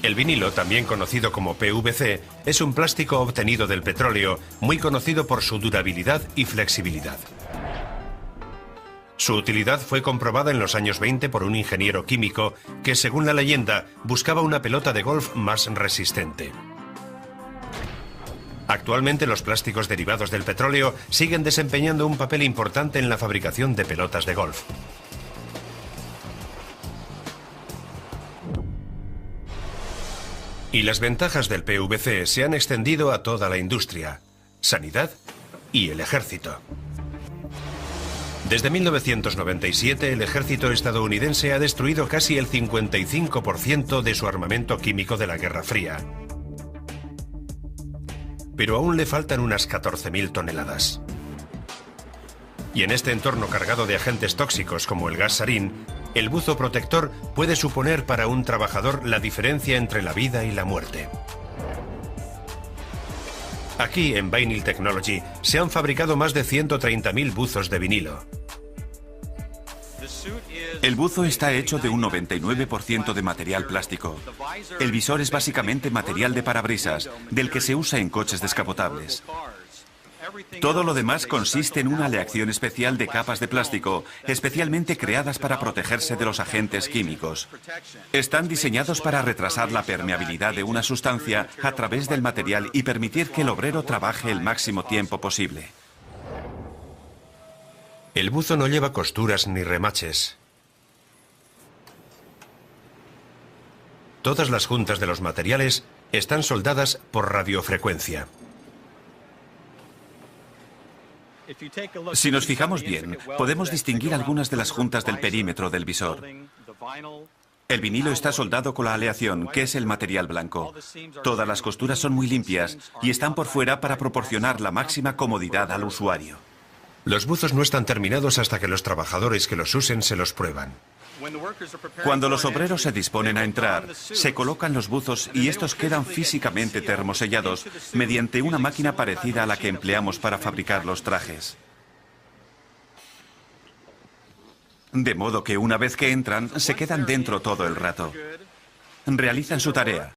El vinilo, también conocido como PVC, es un plástico obtenido del petróleo, muy conocido por su durabilidad y flexibilidad. Su utilidad fue comprobada en los años 20 por un ingeniero químico que, según la leyenda, buscaba una pelota de golf más resistente. Actualmente los plásticos derivados del petróleo siguen desempeñando un papel importante en la fabricación de pelotas de golf. Y las ventajas del PVC se han extendido a toda la industria, sanidad y el ejército. Desde 1997, el ejército estadounidense ha destruido casi el 55% de su armamento químico de la Guerra Fría. Pero aún le faltan unas 14.000 toneladas. Y en este entorno cargado de agentes tóxicos como el gas sarín, el buzo protector puede suponer para un trabajador la diferencia entre la vida y la muerte. Aquí, en Vinyl Technology, se han fabricado más de 130.000 buzos de vinilo. El buzo está hecho de un 99% de material plástico. El visor es básicamente material de parabrisas, del que se usa en coches descapotables. Todo lo demás consiste en una aleación especial de capas de plástico, especialmente creadas para protegerse de los agentes químicos. Están diseñados para retrasar la permeabilidad de una sustancia a través del material y permitir que el obrero trabaje el máximo tiempo posible. El buzo no lleva costuras ni remaches. Todas las juntas de los materiales están soldadas por radiofrecuencia. Si nos fijamos bien, podemos distinguir algunas de las juntas del perímetro del visor. El vinilo está soldado con la aleación, que es el material blanco. Todas las costuras son muy limpias y están por fuera para proporcionar la máxima comodidad al usuario. Los buzos no están terminados hasta que los trabajadores que los usen se los prueban. Cuando los obreros se disponen a entrar, se colocan los buzos y estos quedan físicamente termosellados mediante una máquina parecida a la que empleamos para fabricar los trajes. De modo que una vez que entran, se quedan dentro todo el rato. Realizan su tarea.